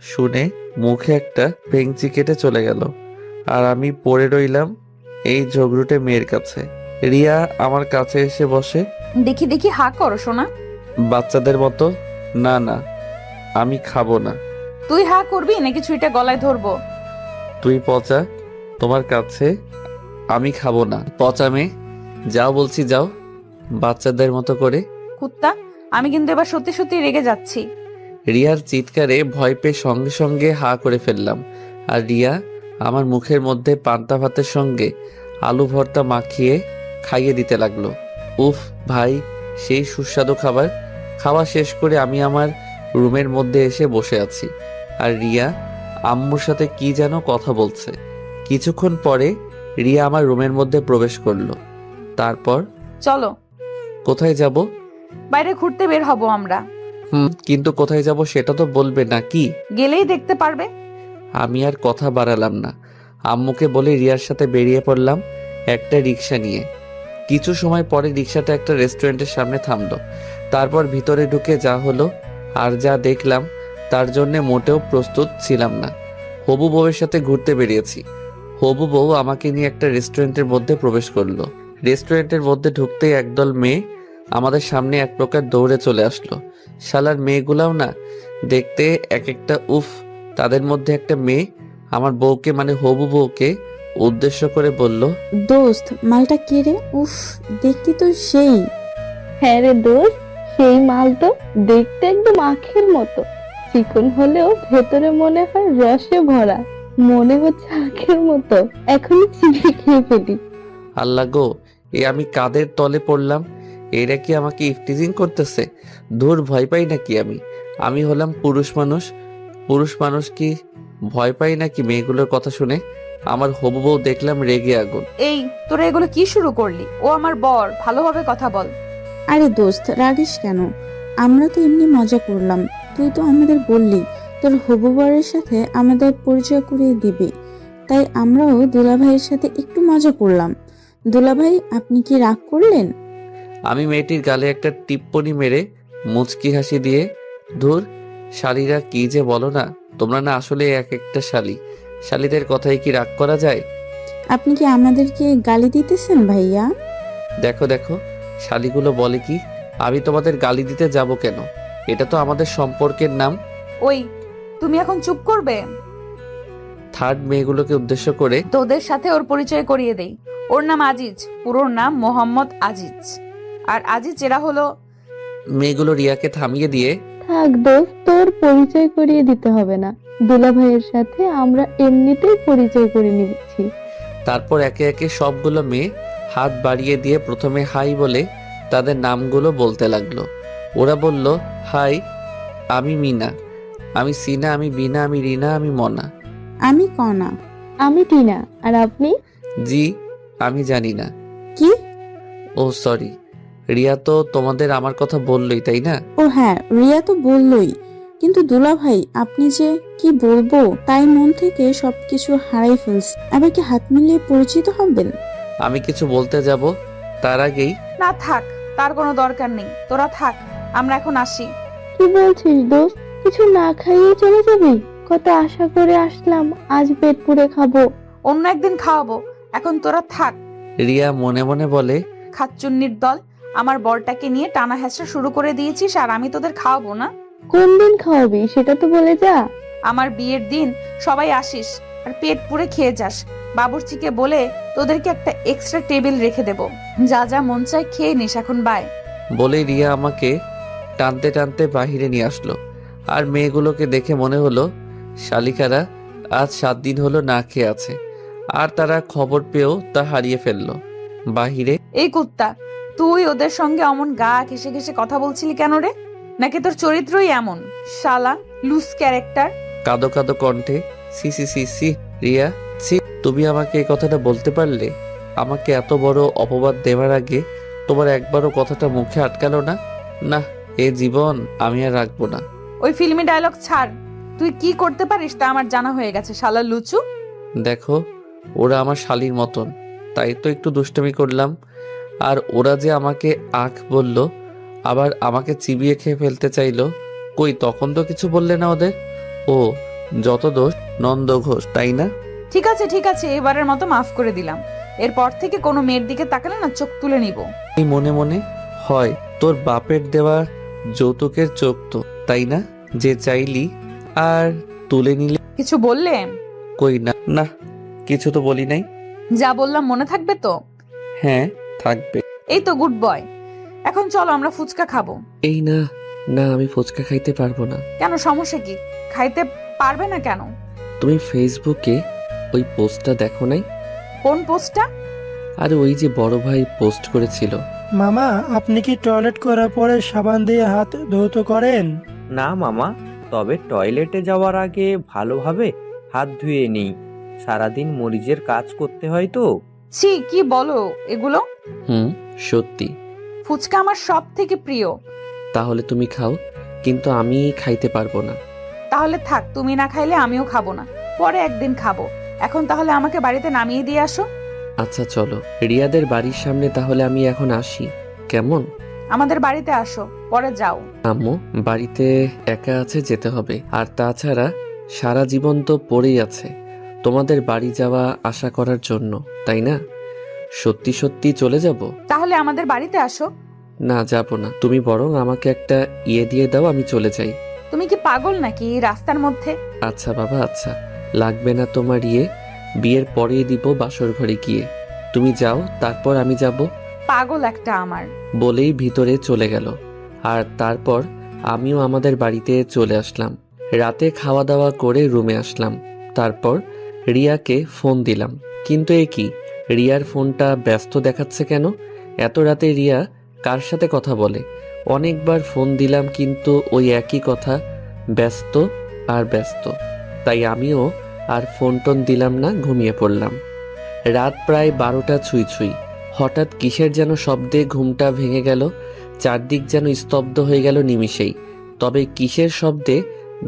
শুনে মুখে একটা ভেঙচি কেটে চলে গেল, আর আমি পড়ে রইলাম এই ঝগড়ুটে মেয়ের কাছে। রিয়া আমার কাছে এসে বসে। দেখি দেখি, হা করো সোনা। বাচ্চাদের মতো। না না, আমি খাবো না। তুই হা করবি নাকি ছুরিটা গলায় ধরবো? তুই পচা, তোমার কাছে আমি খাবো না। পচা মেয়ে, যাও বলছি যাও, বাচ্চাদের মতো করে। কুত্তা, আমি কিন্তু এবার সত্যি সত্যি রেগে যাচ্ছি। রিয়ার চিৎকারে ভয় পেয়ে সঙ্গে সঙ্গে হা করে ফেললাম, আর রিয়া আমার মুখের মধ্যে পান্তা ভাতের সঙ্গে আলু ভর্তা মাখিয়ে খাইয়ে দিতে লাগলো। উফ ভাই, সেই সুস্বাদু খাবার। খাওয়া শেষ করে আমি আমার রুমের মধ্যে এসে বসে আছি, আর রিয়া আম্মুর সাথে কি যেন কথা বলছে। কিছুক্ষণ পরে রিয়া আমার রুমের মধ্যে প্রবেশ করলো। তারপর চলো কোথায় যাব? বাইরে ঘুরতে বের হব আমরা। কিন্তু কোথায় যাব সেটা তো বলবে নাকি? গেলেই দেখতে পারবে। আমি আর কথা বাড়ালাম না, আম্মুকে বলে রিয়ার সাথে বেরিয়ে পড়লাম একটা রিক্সা নিয়ে। কিছু সময় পরে রিক্সাটা একটা রেস্টুরেন্টের সামনে থামলো। তারপর ভিতরে ঢুকে যা হলো আর যা দেখলাম তার জন্য মোটেও প্রস্তুত ছিলাম না। হবু বউয়ের সাথে ঘুরতে বেরিয়েছি, হবু বউ আমাকে নিয়ে একটা রেস্টুরেন্টের মধ্যে প্রবেশ করলো। রেস্টুরেন্টের মধ্যে ঢুকতেই একদল মেয়ে আমাদের সামনে এক প্রকার দৌড়ে চলে আসলো। শালার মেয়েগুলাও না দেখতে এক একটা, উফ। তাদের মধ্যে একটা মেয়ে আমার বউকে মানে হবু বউকে উদ্দেশ্য করে বলল, দোস্ত মালটা কে রে? উফ, দেখতে তো সেই। হ্যাঁ রে দোস্ত, সেই মাল তো দেখতে একদম আখের মতো, চিকন হলেও ভেতরে মনে হয় রসে ভরা, মনে হচ্ছে আখের মতো, এখনই চিবিয়ে খেয়ে ফেলি। আল্লাহ গো, এ আমি কাদের তলে পড়লাম? এরা কি আমাকে ইফটিজিং করতেছে? ধুর, ভয় পাই নাকি আমি? আমি হলাম পুরুষ মানুষ, পুরুষ মানুষ কি ভয় পাই নাকি মেয়েগুলোর কথা শুনে? আমার হবু বউ দেখলাম রেগে আগুন। এই, তোরা এগুলো কি শুরু করলি? ও আমার বর, ভালোভাবে কথা বল। আরে দোস্ত রাগিস কেন? আমরা তো এমনি মজা করলাম। তুই তো আমাদের বললি তোর হবু বরের সাথে আমাদের পরিচয় করিয়ে দিবি, তাই আমরাও দুলাভাইয়ের সাথে একটু মজা করলাম। দুলাভাই, আপনি কি রাগ করলেন? আমি মেয়েটির গালে একটা টিপ্পনি মেরে মুচকি হাসি দিয়ে, ধুর, শালীরা কি যে বলো না তোমরা, না আসলে এক একটা শালী, শালীদের কথাই কি রাগ করা যায়? আপনি কি আমাদেরকে গালি দিতেছেন ভাইয়া? দেখো দেখো, শালীগুলো বলে কি, আমি তোমাদের গালি দিতে যাব কেন? এটা তো আমাদের সম্পর্কের নাম। ওই, তুমি এখন চুপ করবে? থার্ড মেয়েগুলোকে উদ্দেশ্য করে, তোদের সাথে ওর পরিচয় করিয়ে দেই। ওর নাম আজিজ, পুরো নাম মোহাম্মদ আজিজ। আর আজিজ এরা হলো। মেয়েগুলো রিয়াকে থামিয়ে দিয়ে, থাক দোস্ত, তোর পরিচয় করিয়ে দিতে হবে না, দুলা ভাইয়ের সাথে আমরা এমনিতেই পরিচয় করে নিচ্ছি। তারপর একে একে সবগুলো মেয়ে হাত বাড়িয়ে দিয়ে প্রথমে হাই বলে তাদের নামগুলো বলতে লাগলো। ওরা বলল, হাই, আমি মিনা, আমি সিনা, আমি বিনা, আমি রিনা, আমি মনা। আমি কনা। আমি টিনা। আর আপনি? জি, আমি জানি না। কি? ও সরি, রিয়া তো তোমাদের আমার কথা বললই, তাই না? ও হ্যাঁ, রিয়া তো বললই, কিন্তু দুলাভাই আপনি যে কি বলবো তাই মন থেকে সবকিছু হারাই ফেলছে। আবার কি হাত মিলিয়ে পরিচিত হবেন? আমি কিছু বলতে যাব তার আগেই, না থাক, তার কোনো দরকার নেই, তোরা থাক, আমরা এখন আসি। কি বলছিস দোস্ত? কিছু না খাইয়ে চলে যাবি? কত আশা করে আসলাম, আজ পেট পুড়ে খাবো। অন্য একদিন খাওয়াবো, এখন তোরা থাক। রিয়া মনে মনে বলে, খাচ্চুন্নির দল, আমার বরটাকে নিয়ে টানা হেঁচড়া শুরু করে দিয়েছিস আর আমি তোদের খাওয়াবো না? কোন দিন খাওয়াবি সেটা তো বলে যা। আমার বিয়ের দিন সবাই আসিস আর পেট পুড়ে খেয়ে যাস। বাবুর্চিকে বলে তোদেরকে একটা এক্সট্রা টেবিল রেখে দেব, যা যা মন চায় খেয়ে নিস, এখন বাই। বলে রিয়া আমাকে টানতে টানতে বাহিরে নিয়ে আসলো। আর মেয়েগুলোকে দেখে মনে হলো শালিকারা আজ 7 দিন হলো না খেয়ে আছে, আর তারা খবর পেয়েও তা হারিয়ে ফেললো। বাহিরে এই কুত্তা, তুই ওদের সঙ্গে অমন গা ঘেসে ঘেসে কথা বলছিলি কেন রে? নাকি তোর চরিত্রই এমন? শালা লুজ ক্যারেক্টার। কাদো কাদো কণ্ঠে, সি সি সি সি, রিয়া সি, তুমি আমাকে এই কথাটা বলতে পারলে? আমাকে এত বড় অপবাদ দেওয়ার আগে তোমার একবারও কথাটা মুখে আটকালো না? না, এ জীবন আমি আর রাখবো না। ওই ফিল্মি ডায়লগ ছাড়, তুই কি করতে পারিস তা আমার জানা হয়ে গেছে, শালা লুচু। দেখো, ওরা আমার শালীর মতন, তাই তো একটু দুষ্টুমি করলাম। আর ওরা যে আমাকে আখ বলল, আবার আমাকে চিবিয়ে খেয়ে ফেলতে চাইলো, কই তখন তো কিছু বললে না ওদের? ও, যত দোষ নন্দ ঘোষ, তাই না? ঠিক আছে ঠিক আছে, এবারের মতো মাফ করে দিলাম। এরপর থেকে কোনো মেয়ের দিকে তাকালে না চোখ তুলে নিব। এই মনে মনে, হয় তোর বাপের দেওয়া যৌতুকের চোখ তো, তাই না, যে চাইলি আর তুলে নিলে? কিছু বললে? কই না, না কিছু তো বলি নাই। যা বললাম মনে থাকবে তো? হ্যাঁ, থাকবে। এই তো গুড বয়। এখন চলো আমরা ফুচকা খাবো। এই না, না আমি ফুচকা খাইতে পারবো না। কেন, সমস্যা কি? খাইতে পারবে না কেন? তুমি ফেসবুকে ওই পোস্টটা দেখো নাই? কোন পোস্টটা? আরে ওই যে বড় ভাই পোস্ট করেছিল। মামা, আপনি কি টয়লেট করার পরে সাবান দিয়ে হাত ধৌত করেন? না মামা, তবে টয়লেটে যাওয়ার আগে ভালোভাবে হাত ধুয়ে নিই, সারাদিন মরিচের কাজ করতে হয় তো। ছি, কি বলো এগুলো? সত্যি, ফুচকা আমার সব থেকে প্রিয়। তাহলে তুমি খাও, কিন্তু আমি খাইতে পারবো না। তাহলে থাক, তুমি না খাইলে আমিও খাবো না, পরে একদিন খাবো। এখন তাহলে আমাকে বাড়িতে নামিয়ে দিয়ে আসো। আচ্ছা চলো, রিয়াদের বাড়ির সামনে তাহলে আমি এখন আসি, কেমন? আমাদের বাড়িতে আসো, পরে যাও। আম্মু, বাড়িতে একা আছে, যেতে হবে। আর তাছাড়া সারা জীবন তো পড়েই আছে তোমাদের বাড়ি যাওয়া আশা করার জন্য, তাই না? সত্যি সত্যি চলে যাব? তাহলে আমাদের বাড়িতে আসো। না, যাব না। তুমি বরং আমাকে একটা ইয়ে দিয়ে দাও, আমি চলে যাই। তুমি কি পাগল নাকি এই রাস্তার মধ্যে? আচ্ছা বাবা, আচ্ছা, লাগবে না তোমার ইয়ে, বিয়ের পরেই দিব বাসর ঘরে গিয়ে। তুমি যাও, তারপর আমি যাব। পাগল একটা আমার। বলেই ভিতরে চলে গেল। আর তারপর আমিও আমাদের বাড়িতে চলে আসলাম। রাতে খাওয়া দাওয়া করে রুমে আসলাম। তারপর রিয়াকে ফোন দিলাম, কিন্তু এ কি, রিয়ার ফোনটা ব্যস্ত দেখাচ্ছে কেন? এত রাতে রিয়া কার সাথে কথা বলে? অনেকবার ফোন দিলাম, কিন্তু ওই একই কথা, ব্যস্ত আর ব্যস্ত। তাই আমিও আর ফোন টোন দিলাম না, ঘুমিয়ে পড়লাম। রাত প্রায় 12টা ছুঁই ছুঁই। হঠাৎ কিসের যেন শব্দে ঘুমটা ভেঙে গেল। চারদিক যেন স্তব্ধ হয়ে গেল নিমিষেই। তবে কিসের শব্দে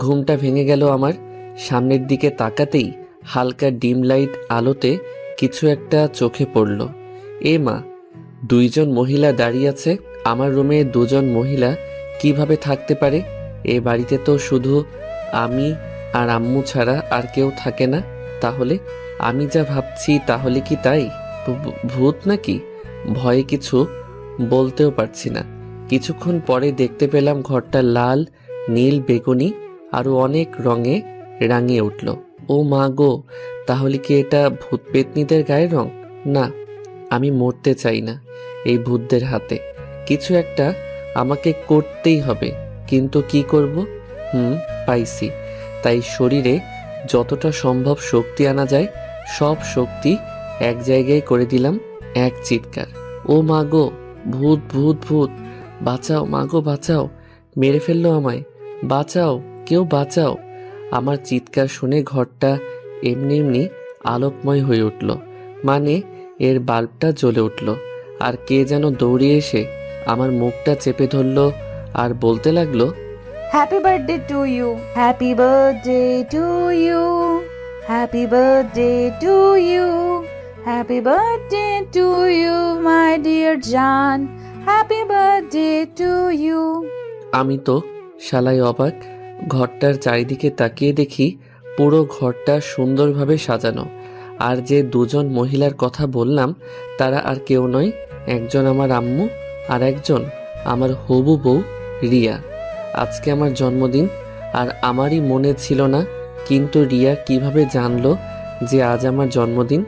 ঘুমটা ভেঙে গেল আমার? সামনের দিকে তাকাতেই হালকা ডিম লাইট আলোতে কিছু একটা চোখে পড়ল। এ মা, দুইজন মহিলা দাঁড়িয়ে আছে। আমার রুমে দুজন মহিলা কিভাবে থাকতে পারে? এ বাড়িতে তো শুধু আমি আর আম্মু ছাড়া আর কেউ থাকে না। তাহলে আমি যা ভাবছি তাহলে কি তাই? ভূত নাকি? ভয়ে কিছু বলতেও পারছি না। কিছুক্ষণ পরে দেখতে পেলাম ঘরটা লাল, নীল, বেগুনি আরো অনেক রঙে রাঙিয়ে উঠল। ও মা গো, তাহলে কি এটা ভূত পেতনিদের গায়ের রং? না, আমি মরতে চাই না এই ভূতদের হাতে। কিছু একটা আমাকে করতেই হবে, কিন্তু কি করব? পাইছি। তাই শরীরে যতটা সম্ভব শক্তি আনা যায় সব শক্তি এক জায়গায় করে দিলাম। এক চিৎকার, ও মা গো, ভূত ভূত ভূত, বাঁচাও মা গো, বাঁচাও, মেরে ফেললো আমায়, বাঁচাও, কেউ বাঁচাও। আমার চিৎকার শুনে ঘরটা এমনি এমনি আলোকময় হয়ে উঠল, মানে এর বাল্বটা জ্বলে উঠল। আর কে যেন দৌড়িয়ে এসে আমার মুখটা চেপে ধরলো আর বলতে লাগলো, happy birthday to you, happy birthday to you, happy birthday to you, happy birthday to you my dear জান, হ্যাপি বার্থডে টু ইউ। আমি তো শালাই অবাক। ঘরটার চারিদিকে তাকিয়ে দেখি পুরো ঘরটা সুন্দরভাবে সাজানো। আর যে দুজন মহিলার কথা বললাম তারা আর কেউ নয়, একজন আমার আম্মু আর একজন আমার হবু বউ রিয়া। আজকে আমার জন্মদিন, আর আমারই মনে ছিল না, কিন্তু রিয়া কিভাবে জানলো যে আজ আমার জন্মদিন?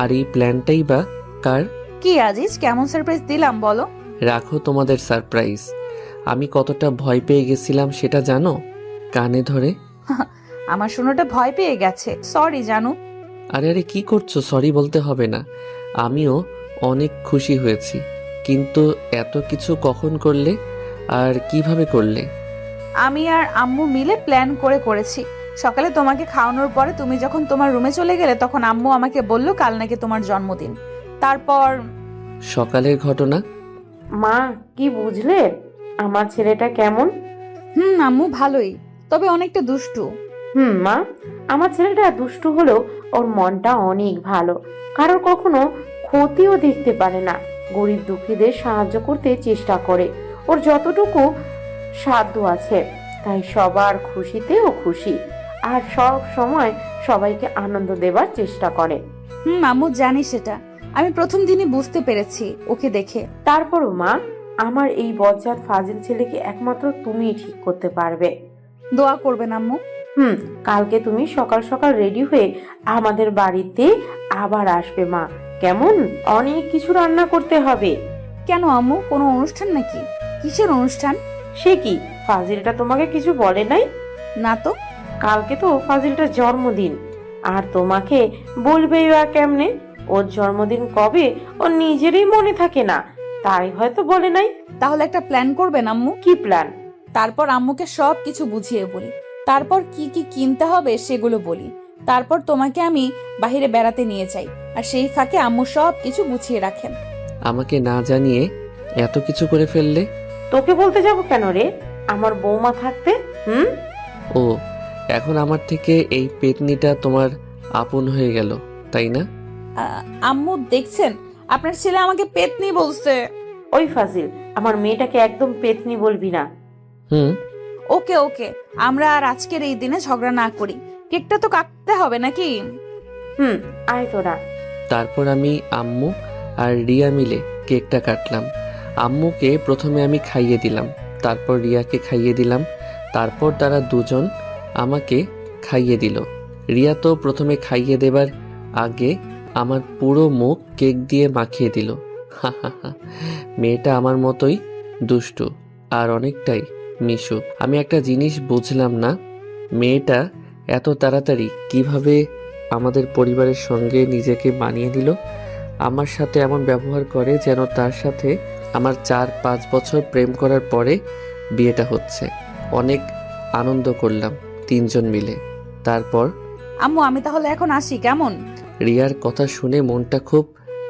আর এই প্ল্যানটাই বা কার? কি আজিজ, কেমন সারপ্রাইজ দিলাম বলো? রাখো তোমাদের সারপ্রাইজ। আমি কতটা ভয় পেয়ে গেছিলাম সেটা জানো? কানে ধরে। আমার শোনাটা ভয় পেয়ে গেছে, সরি জানু। আরে আরে, কি করছো? সরি বলতে হবে না। আমিও অনেক খুশি হয়েছি, কিন্তু এত কিছু কখন করলে আর কিভাবে করলে? আমি আর আম্মু মিলে প্ল্যান করেছি। সকালে তোমাকে খাওয়ানোর পরে তুমি যখন তোমার রুমে চলে গেলে তখন আম্মু আমাকে বলল কাল নাকি তোমার জন্মদিন। তারপর সকালের ঘটনা। মা, কি বুঝলে আমার ছেলেটা কেমন? আম্মু ভালোই, তবে অনেকটা দুষ্টু। মা, আমার ছেলেটা দুষ্টু হলেও ওর মনটা অনেক ভালো। কারোর কখনো ক্ষতিও দেখতে পারে না, গরিব দুঃখীদের সাহায্য করতে চেষ্টা করে ওর যতটুকু সাধ্য আছে। তাই সবার খুশিতে ও খুশি, আর সব সময় সবাইকে আনন্দ দেবার চেষ্টা করে। আম্মু জানি সেটা, আমি প্রথম দিনই বুঝতে পেরেছি ওকে দেখে। তারপরও মা, আমার এই বজ্জাত ফাজিল ছেলেকে একমাত্র তুমিই ঠিক করতে পারবে। দোয়া করবেন আম্মু। কালকে তুমি সকাল সকাল রেডি হয়ে আমাদের বাড়িতে আবার আসবে মা, কেমন? অনেক কিছু রান্না করতে হবে। কেন আম্মু, কোনো অনুষ্ঠান নাকি? কিসের অনুষ্ঠান? সে কি, ফাজিলটা তোমাকে কিছু বলে নাই? না তো। কালকে তো ফাজিলটার জন্মদিন, আর তোমাকে বলবেই বা কেমনে? ওর জন্মদিন কবে ওর নিজেরই মনে থাকে না, তাই হয়তো বলে নাই। তাহলে একটা প্ল্যান করবেন আম্মু। কি প্ল্যান? তারপর আম্মুকে সব কিছু বুঝিয়ে বলি, তারপর কি কি কিনতে হবে সেগুলো বলি, তারপর তোমাকে আমি বাইরে বেড়াতে নিয়ে যাই, আর সেই ফাঁকে আম্মু সব কিছু গুছিয়ে রাখেন। আমাকে না জানিয়ে এত কিছু করে ফেললে? তোকে বলতে যাব কেন রে, আমার বৌমা থাকতে? হুম। ও, এখন আমার থেকে এই পেতনিটা তোমার আপন হয়ে গেল, তাই না? আম্মু দেখছেন, আপনার ছেলে আমাকে পেতনি বলছে। ওই ফাজিল, আমার মেয়েটাকে একদম পেতনি বলবি না। হুম। ওকে ওকে, আমরা আর আজকের এই দিনে ঝগড়া না করি। কেকটা তো কাটতে হবে নাকি? হুম, আয় তোরা। তারপর আমি, আম্মু আর রিয়া মিলে কেকটা কাটলাম। আম্মুকে প্রথমে আমি খাইয়ে দিলাম, তারপর রিয়াকে খাইয়ে দিলাম, তারপর তারা দুজন আমাকে খাইয়ে দিল। রিয়া তো প্রথমে খাইয়ে দেবার আগে আমার পুরো মুখ কেক দিয়ে মাখিয়ে দিল। মেয়েটা আমার মতোই দুষ্টু আর অনেকটাই মিশু। আমি একটা জিনিস বুঝলাম না, মেয়েটা এত তাড়াতাড়ি কিভাবে আমাদের পরিবারের সঙ্গে নিজেকে মানিয়ে নিল। আমার সাথে এমন ব্যবহার করে যেন তার সাথে আমার 4-5 বছর প্রেম করার পরে বিয়েটা হচ্ছে। অনেক আনন্দ করলাম তিনজন মিলে। তারপর আম্মু আমি তাহলে এখন আসি, কেমন? রিয়ার কথা শুনে মনটা খুব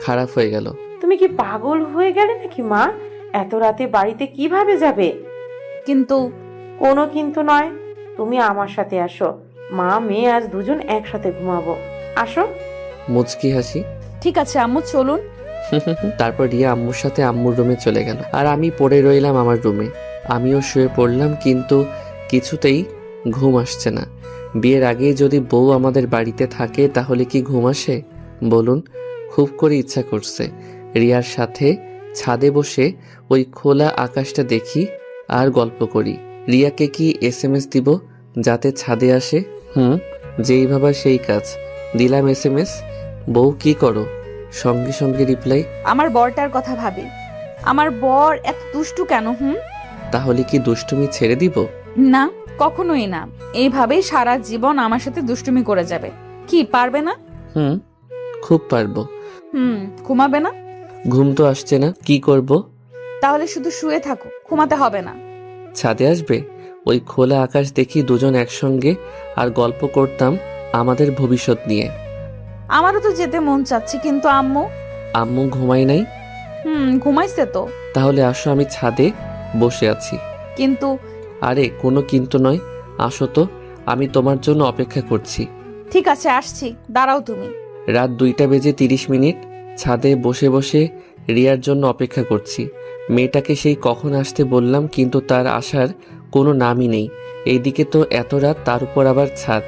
খারাপ হয়ে গেল। তুমি কি পাগল হয়ে গেলে নাকি মা? এত রাতে বাড়িতে কিভাবে যাবে? কিন্তু কোনো কিন্তু নয়, তুমি আমার সাথে আসো। মা মেয়ে আজ দুজন একসাথে ঘুমাবো। আসো। মুচকি হাসি। ঠিক আছে আম্মু, চলুন। তারপর রিয়া আম্মুর সাথে আম্মুর রুমে চলে গেল, আর আমি পড়ে রইলাম আমার রুমে। আমিও শুয়ে পড়লাম, কিন্তু কিছুতেই ঘুম আসছে না। বিয়ের আগেই যদি বউ আমাদের বাড়িতে থাকে তাহলে কি ঘুম আসে বলুন? খুব করে ইচ্ছা করছে রিয়ার সাথে ছাদে বসে ওই খোলা আকাশটা দেখি আর গল্প করি। রিয়াকে কি SMS দিব যাতে ছাদে আসে? যেই ভাবা সেই কাজ, দিলাম SMS। বউ কি করো? সঙ্গে সঙ্গে রিপ্লাই। আমার বরটার কথা ভাবি। আমার বর এত দুষ্টু কেন? তাহলে কি দুষ্টুমি ছেড়ে দিব? না, কখনোই না। এইভাবেই সারা জীবন আমার সাথে দুষ্টুমি করে যাবে। কি পারবে না? খুব পারবো। ঘুমাবে না? ঘুম তো আসছে না, কি করব? তাহলে শুধু শুয়ে থাকো, ঘুমাতে হবে না। ছাদে আসবে? ওই খোলা আকাশ দেখি দুজন একসঙ্গে আর গল্প করতাম আমাদের ভবিষ্যৎ নিয়ে। আমারও তো যেতে মন চাচ্ছে, কিন্তু আম্মু। আম্মু ঘুমাই নাই? ঘুমাইছে তো। তাহলে আসো, আমি ছাদে বসে আছি। কিন্তু আরে কোনো কিন্তু নয়, আসো তো, আমি তোমার জন্য অপেক্ষা করছি। ঠিক আছে, আসছি, দাঁড়াও তুমি। রাত 2:30 ছাদে বসে বসে রিয়ার জন্য অপেক্ষা করছি। মেয়েটাকে সেই কখন আসতে বললাম, কিন্তু তার আসার কোনো নামই নেই। এইদিকে তো এত রাত, তার উপর আবার ছাদ।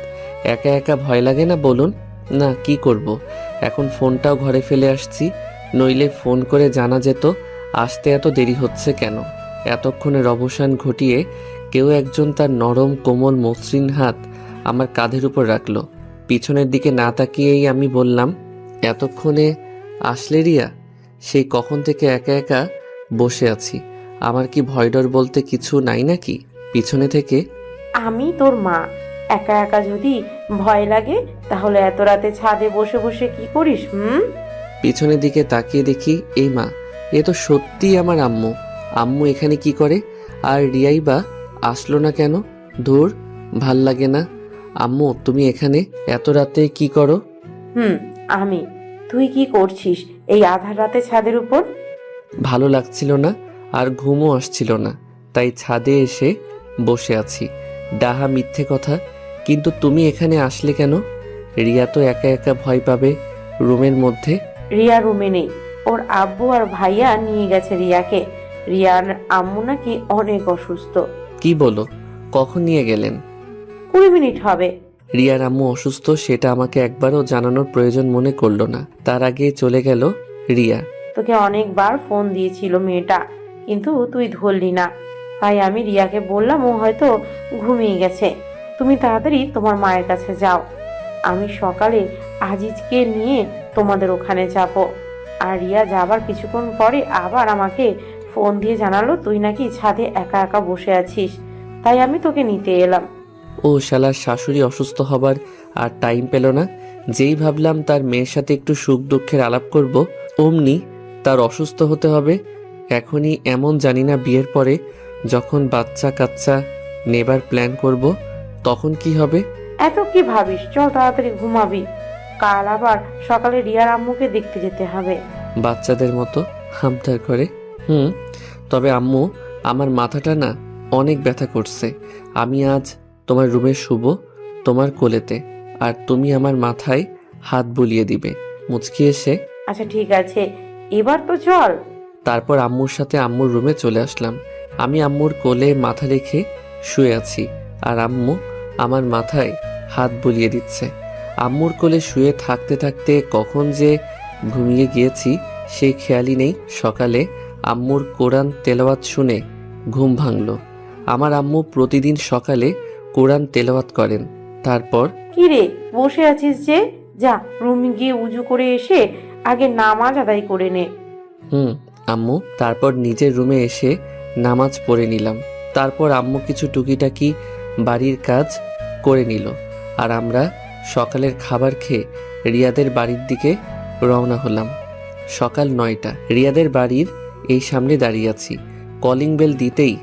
একা একা ভয় লাগে না বলুন? না, কি করব? এখন ফোনটাও ঘরে ফেলে আসছি, নইলে ফোন করে জানা যেত আসতে এত দেরি হচ্ছে কেন। এতক্ষণের অবসান ঘটিয়ে কেউ একজন তার নরম কোমল মসৃণ হাত আমার কাঁধের উপর রাখলো। পিছনের দিকে না তাকিয়েই আমি বললাম, এতক্ষণে আসলে রিয়া? সেই কখন থেকে একা একা বসে আছি। আমার কি ভয় ডর বলতে কিছু নাই নাকি? পিছনে থেকে আমি তোর মা, একা একা যদি ভয় লাগে তাহলে এত রাতে ছাদে বসে বসে কি করিস? পিছনের দিকে তাকিয়ে দেখি, এই মা, এ তো সত্যিই আমার আম্মু। আম্মু এখানে কি করে? আর রিয়াই বা আসলো না কেন? ধুর, ভাল লাগে না। আম্মু তুমি এখানে এত রাতে কি করো? আমি। তুই কি করছিস এই আধার রাতে ছাদের উপর? ভালো লাগছিল না আর ঘুমও আসছিল না, তাই ছাদে এসে বসে আছি। ডাহা মিথ্যে কথা। কিন্তু তুমি এখানে আসলে কেন? রিয়া তো একা একা ভয় পাবে রুমের মধ্যে। রিয়া রুমে নেই, ওর আব্বু আর ভাইয়া নিয়ে গেছে রিয়াকে। রিয়ার আম্মু নাকি অনেক অসুস্থ। কি বলো? কখন নিয়ে গেলেন? 20 মিনিট হবে। রিয়ার আম্মু অসুস্থ সেটা আমাকে একবারও জানানোর প্রয়োজন মনে করলো না, তার আগে চলে গেল রিয়া। তোকে অনেকবার ফোন দিয়েছিল মেয়েটা, কিন্তু তুই ধরলি না। তাই আমি রিয়াকে বললাম ও হয়তো ঘুমিয়ে গেছে, তুমি তাড়াতাড়ি তোমার মায়ের কাছে যাও। আমি সকালে আজিজকে নিয়ে তোমাদের ওখানে যাব। আর রিয়া যাবার কিছুক্ষণ পরে আবার আমাকে ফোন দিয়ে জানালো তুই নাকি ছাদে একা একা বসে আছিস, তাই আমি তোকে নিতে এলাম। ও শালার শাশুড়ি অসুস্থ হবার আর টাইম পেল না। যেই ভাবলাম তার মেয়ের সাথে একটু সুখ দুঃখের আলাপ করব, অমনি তার অসুস্থ হতে হবে। এখনই এমন জানি না বিয়ের পরে যখন বাচ্চা কাচ্চা নেবার প্ল্যান করব তখন কি হবে। এত কি ভাবিস? চল তাড়াতাড়ি ঘুমাবি, কাল আবার সকালে রিয়ার আম্মুকে দেখতে যেতে হবে। বাচ্চাদের মতো হামতার করে হুম, তবে আম্মু আমার মাথাটা না অনেক ব্যথা করছে। আমি আজ তোমার রুমে শুব তোমার কোলেতে, আর তুমি আমার মাথায় হাত বুলিয়ে দিবে মুচকি এসে। আচ্ছা ঠিক আছে, এবার তো চল। তারপর আম্মুর সাথে আম্মুর রুমে চলে আসলাম। আমি আম্মুর কোলে মাথা রেখে শুয়ে আছি, আর আম্মু আমার মাথায় হাত বুলিয়ে দিচ্ছে। আম্মুর কোলে শুয়ে থাকতে থাকতে কখন যে ঘুমিয়ে গিয়েছি সেই খেয়ালই নেই। সকালে আম্মুর কোরআন তেলাওয়াত শুনে ঘুম ভাঙল। আমার আম্মু প্রতিদিন সকালে কোরআন তেলাওয়াত করেন। তারপর কি রে, বসে আছিস যে? যা রুমে গিয়ে উজু করে এসে আগে নামাজ আদায় করে নে। আম্মু। তারপর নিজের রুমে এসে নামাজ পড়ে নিলাম। তারপর আম্মু কিছু টুকিটাকি বাড়ির কাজ করে নিল, আর আমরা সকালের খাবার খেয়ে রিয়াদের বাড়ির দিকে রওনা হলাম। সকাল 9টা। রিয়াদের বাড়ির এই সামনে দাঁড়িয়ে আছি। কলিং বেল দিতেই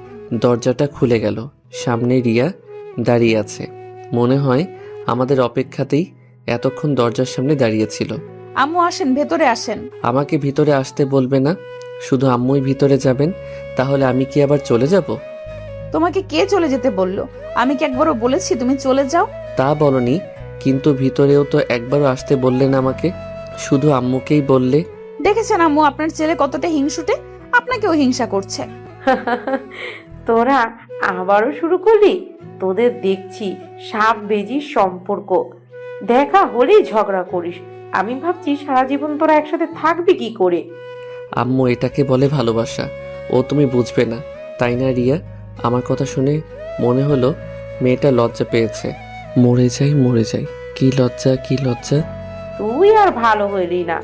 দরজাটা খুলে গেল। সামনে রিয়া দাঁড়িয়ে আছে। মনে হয় আমাদের অপেক্ষাতেই এতক্ষণ দরজার সামনে দাঁড়িয়েছিল। আম্মু আসেন, ভেতরে আসেন। আমাকে ভিতরে আসতে বলবে না, শুধু আম্মুই ভিতরে যাবেন? তাহলে আমি কি আবার চলে যাব? তোমাকে কে চলে যেতে বললো? আমি কি একবারও বলেছি তুমি চলে যাও? তা বলনি, কিন্তু ভিতরেও তো একবারও আসতে বললে না আমাকে, শুধু আম্মুকেই বললে। দেখেছেন আম্মু, আপনার ছেলে কতটা হিংসুটে, আপনাকেও হিংসা করছে। তোরা আবারও শুরু করলি? তোদের দেখছি সাপ বেজির সম্পর্ক, দেখা হলেই ঝগড়া করিস। আমি ভাবছি সারা জীবন তোরা একসাথে থাকবি কি করে। আম্মু, এটাকে বলে ভালোবাসা। ও তুমি বুঝবে না, তাই না রিয়া? আমার কথা শুনে মনে হলো মেয়েটা লজ্জা পেয়েছে। মরে যাই মরে যাই, কি লজ্জা কি লজ্জা। তুই আর ভালো হইলি না।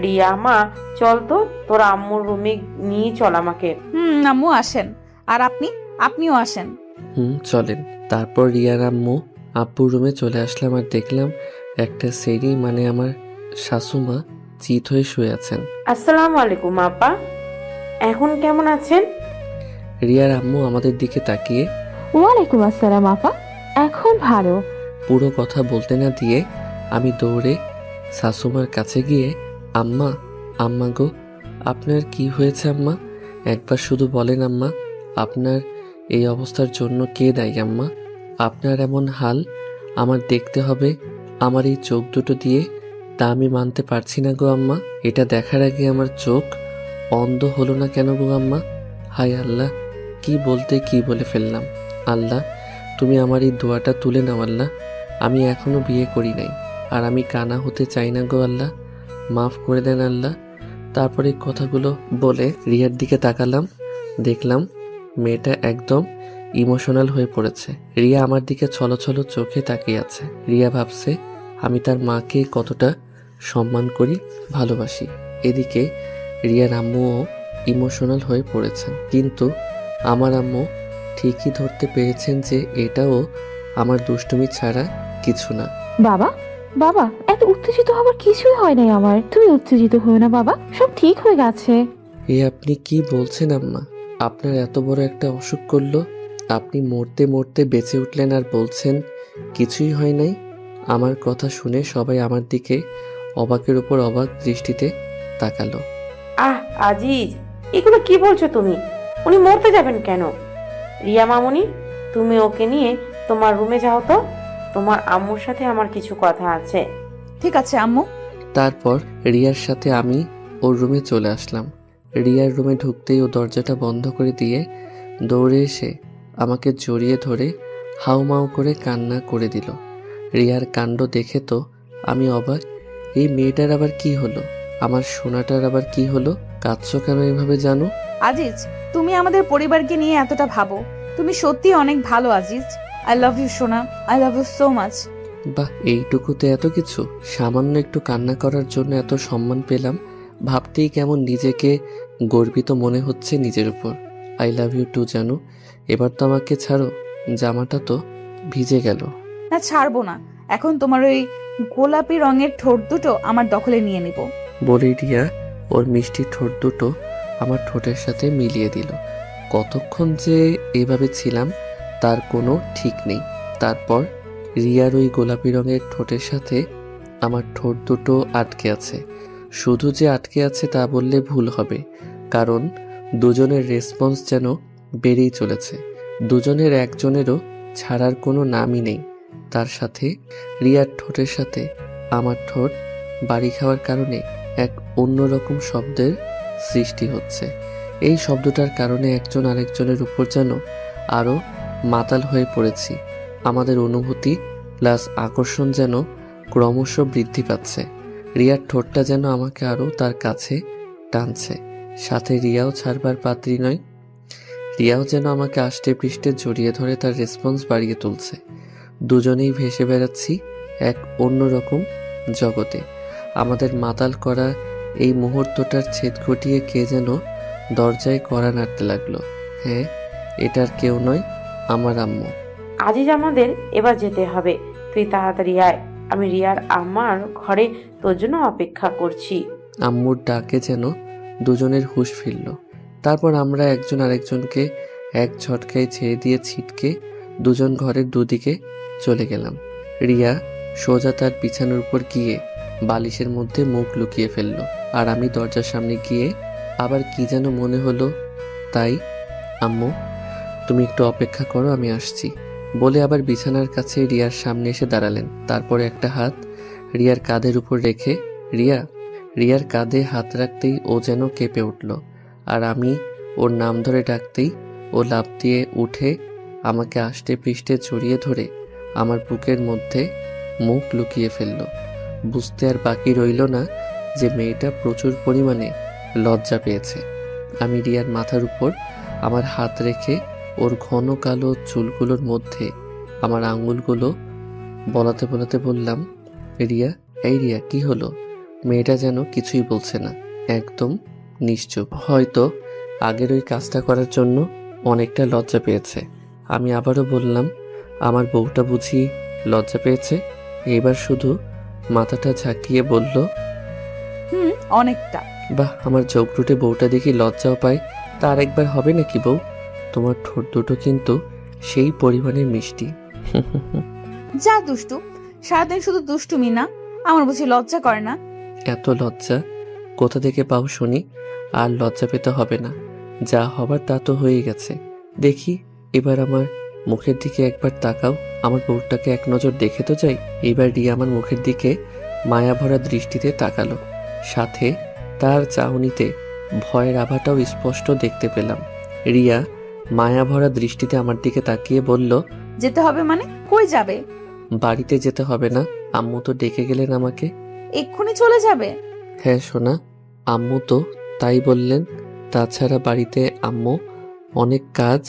রিয়া মা, চল তো, তোর আম্মুর রুমে নিয়ে চল আমাকে। আম্মু আসেন, আর আপনিও আসেন। চলেন। তারপর রিয়ার আম্মু আব্বুর রুমে চলে আসলাম, আর দেখলাম একটা সেরি মানে আমার শাশুমা চিত হয়ে শুয়ে আছেন। আসসালামু আলাইকুম আপা, এখন কেমন আছেন? রিয়ার আম্মু আমাদের দিকে তাকিয়ে, ওয়ালাইকুম আসসালাম আপা, এখন ভালো। পুরো কথা বলতে না দিয়ে আমি দৌড়ে শাশুমার কাছে গিয়ে, আম্মা, আম্মা গো, আপনার কি হয়েছে আম্মা? একবার শুধু বলেন আম্মা, আপনার এই অবস্থার জন্য কে দায়ী আম্মা? আপনার এমন হাল আমার দেখতে হবে আমার এই চোখ দুটো দিয়ে? তা আমি মানতে পারছি না গো আম্মা। এটা দেখার আগে আমার চোখ অন্ধ হলো না কেন গো আম্মা? হায় আল্লাহ, কি বলতে কি বলে ফেললাম। আল্লাহ, তুমি আমার এই দোয়াটা তুলে নাও আল্লাহ। আমি এখনো বিয়ে করি নাই, আর আমি কানা হতে চাই না গো আল্লাহ, মাফ করে দেন আল্লাহ। তারপরে কথাগুলো বলে রিয়ার দিকে তাকালাম, দেখলাম মেয়েটা একদম ইমোশনাল হয়ে পড়েছে। রিয়া আমার দিকে ছলছল চোখে তাকিয়ে আছে। রিয়া ভাবছে আমি তার মাকে কতটা সম্মান করি, ভালোবাসি। এদিকে রিয়ার আম্মুও ইমোশনাল হয়ে পড়েছেন, কিন্তু আমার আম্মু ঠিকই ধরতে পেরেছেন যে এটাও আমার দুষ্টুমি ছাড়া কিছু না। বাবা, বাবা, এত উত্তেজিত হবার কিছুই হয় নাই আমার। তুমি উত্তেজিত হও না বাবা, সব ঠিক হয়ে গেছে। এ আপনি কি বলছেন আম্মা? আপনার এত বড় একটা অসুখ করলো, আপনি মরতে মরতে বেঁচে উঠলেন, আর বলছেন কিছুই হয় নাই? আমার কথা শুনে সবাই আমার দিকে অবাকের উপর অবাক দৃষ্টিতে তাকালো। আজিজ, এগুলো কি বলছো তুমি? উনি মরতে যাবেন কেন? রিয়া মামুনি, তুমি ওকে নিয়ে তোমার রুমে যাও তো, তোমার আম্মুর সাথে আমার কিছু কথা আছে। ঠিক আছে আম্মু। তারপর রিয়ার সাথে আমি ওর রুমে চলে আসলাম। রিয়ার রুমে ঢুকতেই ও দরজাটা বন্ধ করে দিয়ে দৌড়ে এসে আমাকে জড়িয়ে ধরে হাউমাউ করে কান্না করে দিল। রিয়ার কাণ্ড দেখে তো আমি অবাক। এই মেয়েটার আবার কি হলো? আমার সোনাটার আবার কি হলো? কাঁদছো কেন এভাবে জানো? আজিজ, তুমি আমাদের পরিবারকে নিয়ে এতটা ভাবো, তুমি সত্যি অনেক ভালো আজিজ। আই লাভ ইউ সোনা, I love you so much. বাহ, এইটুকুতে এত কিছু? সামান্য একটু কান্না করার জন্য এত সম্মান পেলাম, ভাবতেই কেমন নিজেকে গর্বিত মনে হচ্ছে নিজের উপর। আই লাভ ইউ টু জানু। এবার তো আমাকে ছাড়ো, জামাটা তো ভিজে গেল। না, ছাড়বো না। এখন তোমার ওই গোলাপি রঙের ঠোঁট দুটো আমার দখলে নিয়ে নিব। বলে রিয়া ওর মিষ্টি ঠোঁট দুটো আমার ঠোঁটের সাথে মিলিয়ে দিল। কতক্ষণ যে এভাবে ছিলাম তার কোনো ঠিক নেই। তারপর রিয়ার ওই গোলাপি রঙের ঠোঁটের সাথে আমার ঠোঁট দুটো আটকে আছে। শুধু যে আটকে আছে তা বললে ভুল হবে, কারণ দুজনের রেসপন্স যেন বেড়েই চলেছে। দুজনের একজনেরও ছাড়ার কোনো নামই নেই। তার সাথে রিয়ার ঠোঁটের সাথে আমার ঠোঁট বাড়ি খাওয়ার কারণে এক অন্যরকম শব্দের সৃষ্টি হচ্ছে। এই শব্দটার কারণে একজন আরেকজনের উপর যেন আরও মাতাল হয়ে পড়েছি। আমাদের অনুভূতি প্লাস আকর্ষণ যেন ক্রমশ বৃদ্ধি পাচ্ছে। রিয়ার ঠোঁটটা যেন আমাকে আরও তার কাছে টানছে। সাথে রিয়াও ছাড়বার পাত্রী নয়। রিয়াও যেন আমাকে আষ্টে পৃষ্ঠে জড়িয়ে ধরে তার রেসপন্স বাড়িয়ে তুলছে। দুজনেই ভেসে বেড়াচ্ছি এক অন্যরকম জগতে। আমাদের মাতাল করা এই মুহূর্তটার ছেদ ঘটিয়ে কে যেন দরজায় কড়া নাড়তে লাগলো। হ্যাঁ, এটার কেউ নয়, আমার আম্মু। আজিজ, আমাদের এবার যেতে হবে। তুই তাড়াতাড়ি আয়, আমি রিয়ার আমার ঘরে তোর জন্য অপেক্ষা করছি। আম্মুর ডাকে যেন দুজনের হুঁশ ফিরল। তারপর আমরা একজন আরেকজনকে এক ঝটকায় ছেড়ে দিয়ে ছিটকে দুজন ঘরের দুদিকে চলে গেলাম। রিয়া সোজা তার বিছানার উপর গিয়ে বালিশের মধ্যে মুখ লুকিয়ে ফেলল, আর আমি দরজার সামনে গিয়ে আবার কি যেন মনে হলো তাই, আম্মু তুমি একটু অপেক্ষা করো, আমি আসছি বলে আবার বিছানার কাছে রিয়ার সামনে এসে দাঁড়ালেন। তারপরে একটা হাত রিয়ার কাঁধের উপর রেখে রিয়ার কাঁধে হাত রাখতেই ও যেন কেঁপে উঠল, আর আমি ওর নাম ধরে ডাকতেই ও লাফ দিয়ে উঠে আমাকে আষ্টে পৃষ্ঠে জড়িয়ে ধরে আমার বুকের মধ্যে মুখ লুকিয়ে ফেলল। বুঝতে আর বাকি রইল না যে মেয়েটা প্রচুর পরিমাণে লজ্জা পেয়েছে। আমি রিয়ার মাথার উপর আমার হাত রেখে ওর ঘন কালো চুলগুলোর মধ্যে আমার আঙ্গুলগুলো বলাতে বলাতে বললাম, রিয়া, এই রিয়া, কি হলো? মেয়েটা যেন কিছুই বলছে না, একদম নিশ্চুপ। হয়তো আগের ওই কাজটা করার জন্য অনেকটা লজ্জা পেয়েছে। আমি আবারও বললাম, আমার বউটা বুঝি লজ্জা পেয়েছে? এবার শুধু মাথাটা ঝাঁকিয়ে বলল, অনেকটা। বাহ, আমার চোখ দুটে বউটা দেখি লজ্জাও পায়। তার একবার হবে নাকি বউ? তোমার ঠোঁট দুটো কিন্তু সেই পরিমাণে মিষ্টি। যা দুষ্টু, সারাদিন শুধু দুষ্টুমি না, আমার বুঝি লজ্জা করে না? এত লজ্জা কোথা থেকে পাও শুনি? আর লজ্জা পেতে হবে না, যা হবার তা তো হয়ে গেছে। দেখি এবার আমার মুখের দিকে একবার তাকাও, আমার বউটাকে এক নজর দেখে তো যাই। এবার রিয়া আমার মুখের দিকে মায়া ভরা দৃষ্টিতে তাকালো, সাথে তার চাহনিতে ভয়ের আভাটাও স্পষ্ট দেখতে পেলাম। রিয়া মায়া ভরা দৃষ্টিতে আমার দিকে তাকিয়ে বলল, যেতে হবে মানে? কই যাবে? বাড়িতে যেতে হবে না, আম্মু তো ডেকে গেলেন আমাকে। এক্ষুনি চলে যাবে? হ্যাঁ সোনা, আম্মু তো তাই বললেন। তাছাড়া বাড়িতে আম্মু অনেক কাজ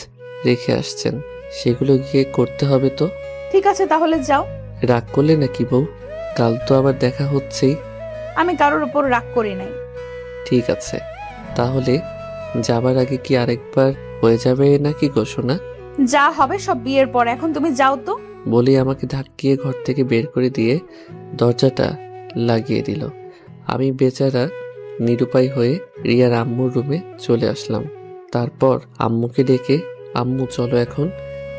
রেখে আসছেন, সেগুলো গিয়ে করতে হবে তো। ঠিক আছে, তাহলে যাও। রাগ করলে নাকি বউ? কাল তো আবার দেখা হচ্ছেই। আমি কারোর উপর রাগ করি নাই। ঠিক আছে, তাহলে যাবার আগে কি আরেকবার হয়ে যাবে নাকি গো সোনা? যা হবে সব বিয়ের পর, এখন তুমি যাও তো। বলে আমাকে ধাক্কিয়ে ঘর থেকে বের করে দিয়ে দরজাটা লাগিয়ে দিল। আমি বেচারা নিরুপায় হয়ে রিয়ার আম্মুর রুমে চলে আসলাম। তারপর আম্মুকে ডেকে, আম্মু চলো এখন।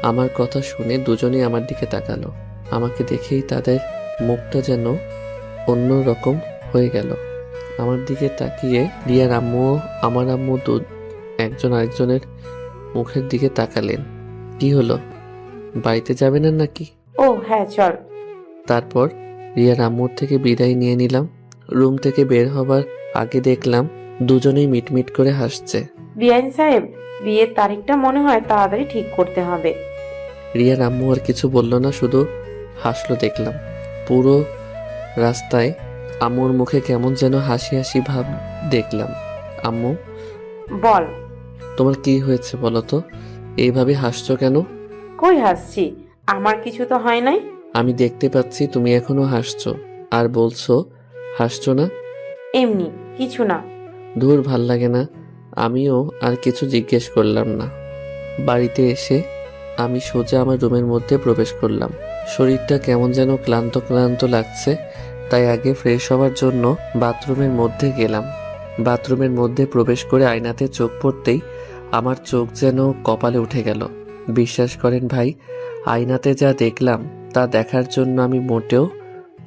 আমার কথা শুনে দুজনেই আমার দিকে তাকালো। আমাকে দেখেই তাদের মুখটা যেন অন্য রকম হয়ে গেল। আমার দিকে তাকিয়ে রিয়ার আম্মুও আমার আম্মু একজন আরেকজনের মুখের দিকে তাকালেন। কি হলো, বাড়িতে যাবে না নাকি? ও হ্যাঁ, চল। তারপর রিয়ার আম্মুর থেকে বিদায় নিয়ে নিলাম। রুম থেকে বের হবার আগে দেখলাম দুজনেই মিটমিট করে হাসছে। বিআইন সাহেব, বিয়ের তারিখটা মনে হয় তাড়াতাড়ি ঠিক করতে হবে। রিয়ার আম্মু আর কিছু বলল না, শুধু হাসলো দেখলাম। পুরো রাস্তায় আম্মুর মুখে কেমন যেন হাসি হাসি ভাব দেখলাম। আম্মু, বল। তোমার কি হয়েছে বলো তো? এইভাবে হাসছো কেন? কই হাসছি? আমার কিছু তো হয় নাই। আমি দেখতে পাচ্ছি তুমি এখনো হাসছো, আর বলছো হাসছো না। এমনি কিছু না। দূর, ভাল লাগে না। আমিও আর কিছু জিজ্ঞেস করলাম না। বাড়িতে এসে আমি সোজা আমার রুমের মধ্যে প্রবেশ করলাম। শরীরটা কেমন যেন ক্লান্ত ক্লান্ত লাগছে, তাই আগে ফ্রেশ হওয়ার জন্য বাথরুমের মধ্যে গেলাম। বাথরুমের মধ্যে প্রবেশ করে আয়নাতে চোখ পড়তেই আমার চোখ যেন কপালে উঠে গেল। বিশ্বাস করেন ভাই, আয়নাতে যা দেখলাম তা দেখার জন্য আমি মোটেও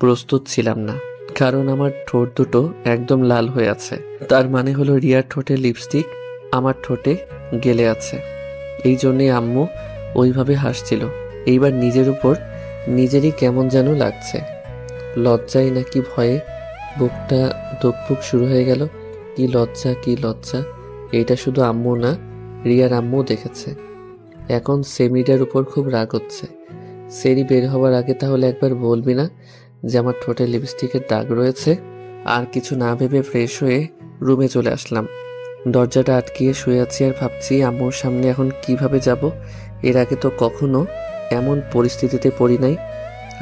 প্রস্তুত ছিলাম না। কারণ আমার ঠোঁট দুটো একদম লাল হয়ে আছে। তার মানে হলো রিয়ার ঠোঁটে লিপস্টিক আমার ঠোঁটে গেলে আছে। এই জন্যে আম্মু ওইভাবে হাসছিল। এইবার নিজের উপর নিজেরই কেমন যেন লাগছে। লজ্জায় নাকি ভয়ে বুকটা ধুকপুক শুরু হয়ে গেল। কি লজ্জা, কি লজ্জা! এটা শুধু আম্মু না, রিয়ার আম্মু দেখেছে। এখন সেমিটার উপর খুব রাগ হচ্ছে। সেরি বের হওয়ার আগে তাহলে একবার বলবি না যে আমার ঠোঁটে লিপস্টিকের দাগ রয়েছে? আর কিছু না ভেবে ফ্রেশ হয়ে রুমে চলে আসলাম। দরজাটা আটকিয়ে শুয়ে আছি আর ভাবছি আম্মুর সামনে এখন কিভাবে যাব। এর আগে তো কখনো এমন পরিস্থিতিতে পড়ি নাই।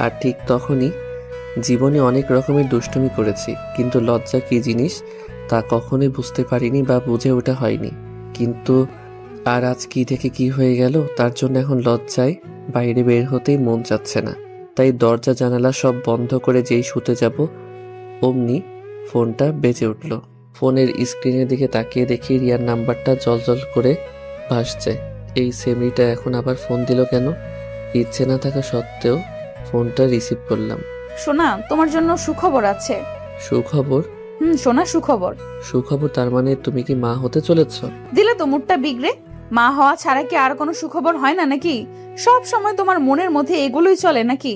আর ঠিক তখনই জীবনে অনেক রকমের দুষ্টুমি করেছি, কিন্তু লজ্জা কী জিনিস তা কখনোই বুঝতে পারিনি বা বুঝে ওঠা হয়নি। কিন্তু আর আজ কি থেকে কি হয়ে গেল, তার জন্য এখন লজ্জায় বাইরে বের হতেই মন চাচ্ছে না। তাই দরজা জানালা সব বন্ধ করে যেই শুতে যাব অমনি ফোনটা বেজে উঠল। ফোনের স্ক্রিনের দিকে তাকিয়ে দেখি রিয়ার নাম্বারটা জলজল করে ভাসছে। এই সেমিটা এখন আবার ফোন দিল কেন? ইচ্ছে না থাকা সত্ত্বেও ফোনটা রিসিভ করলাম। সোনা, তোমার জন্য সুখবর আছে। সুখবর? সোনা, সুখবর। সুখবর? তার মানে তুমি কি মা হতে চলেছ? দিলে তো মুডটা বিগড়ে। মা হওয়া ছাড়া কি আর কোনো সুখবর হয় না নাকি? সব সময় তোমার মনের মধ্যে এগুলোই চলে নাকি?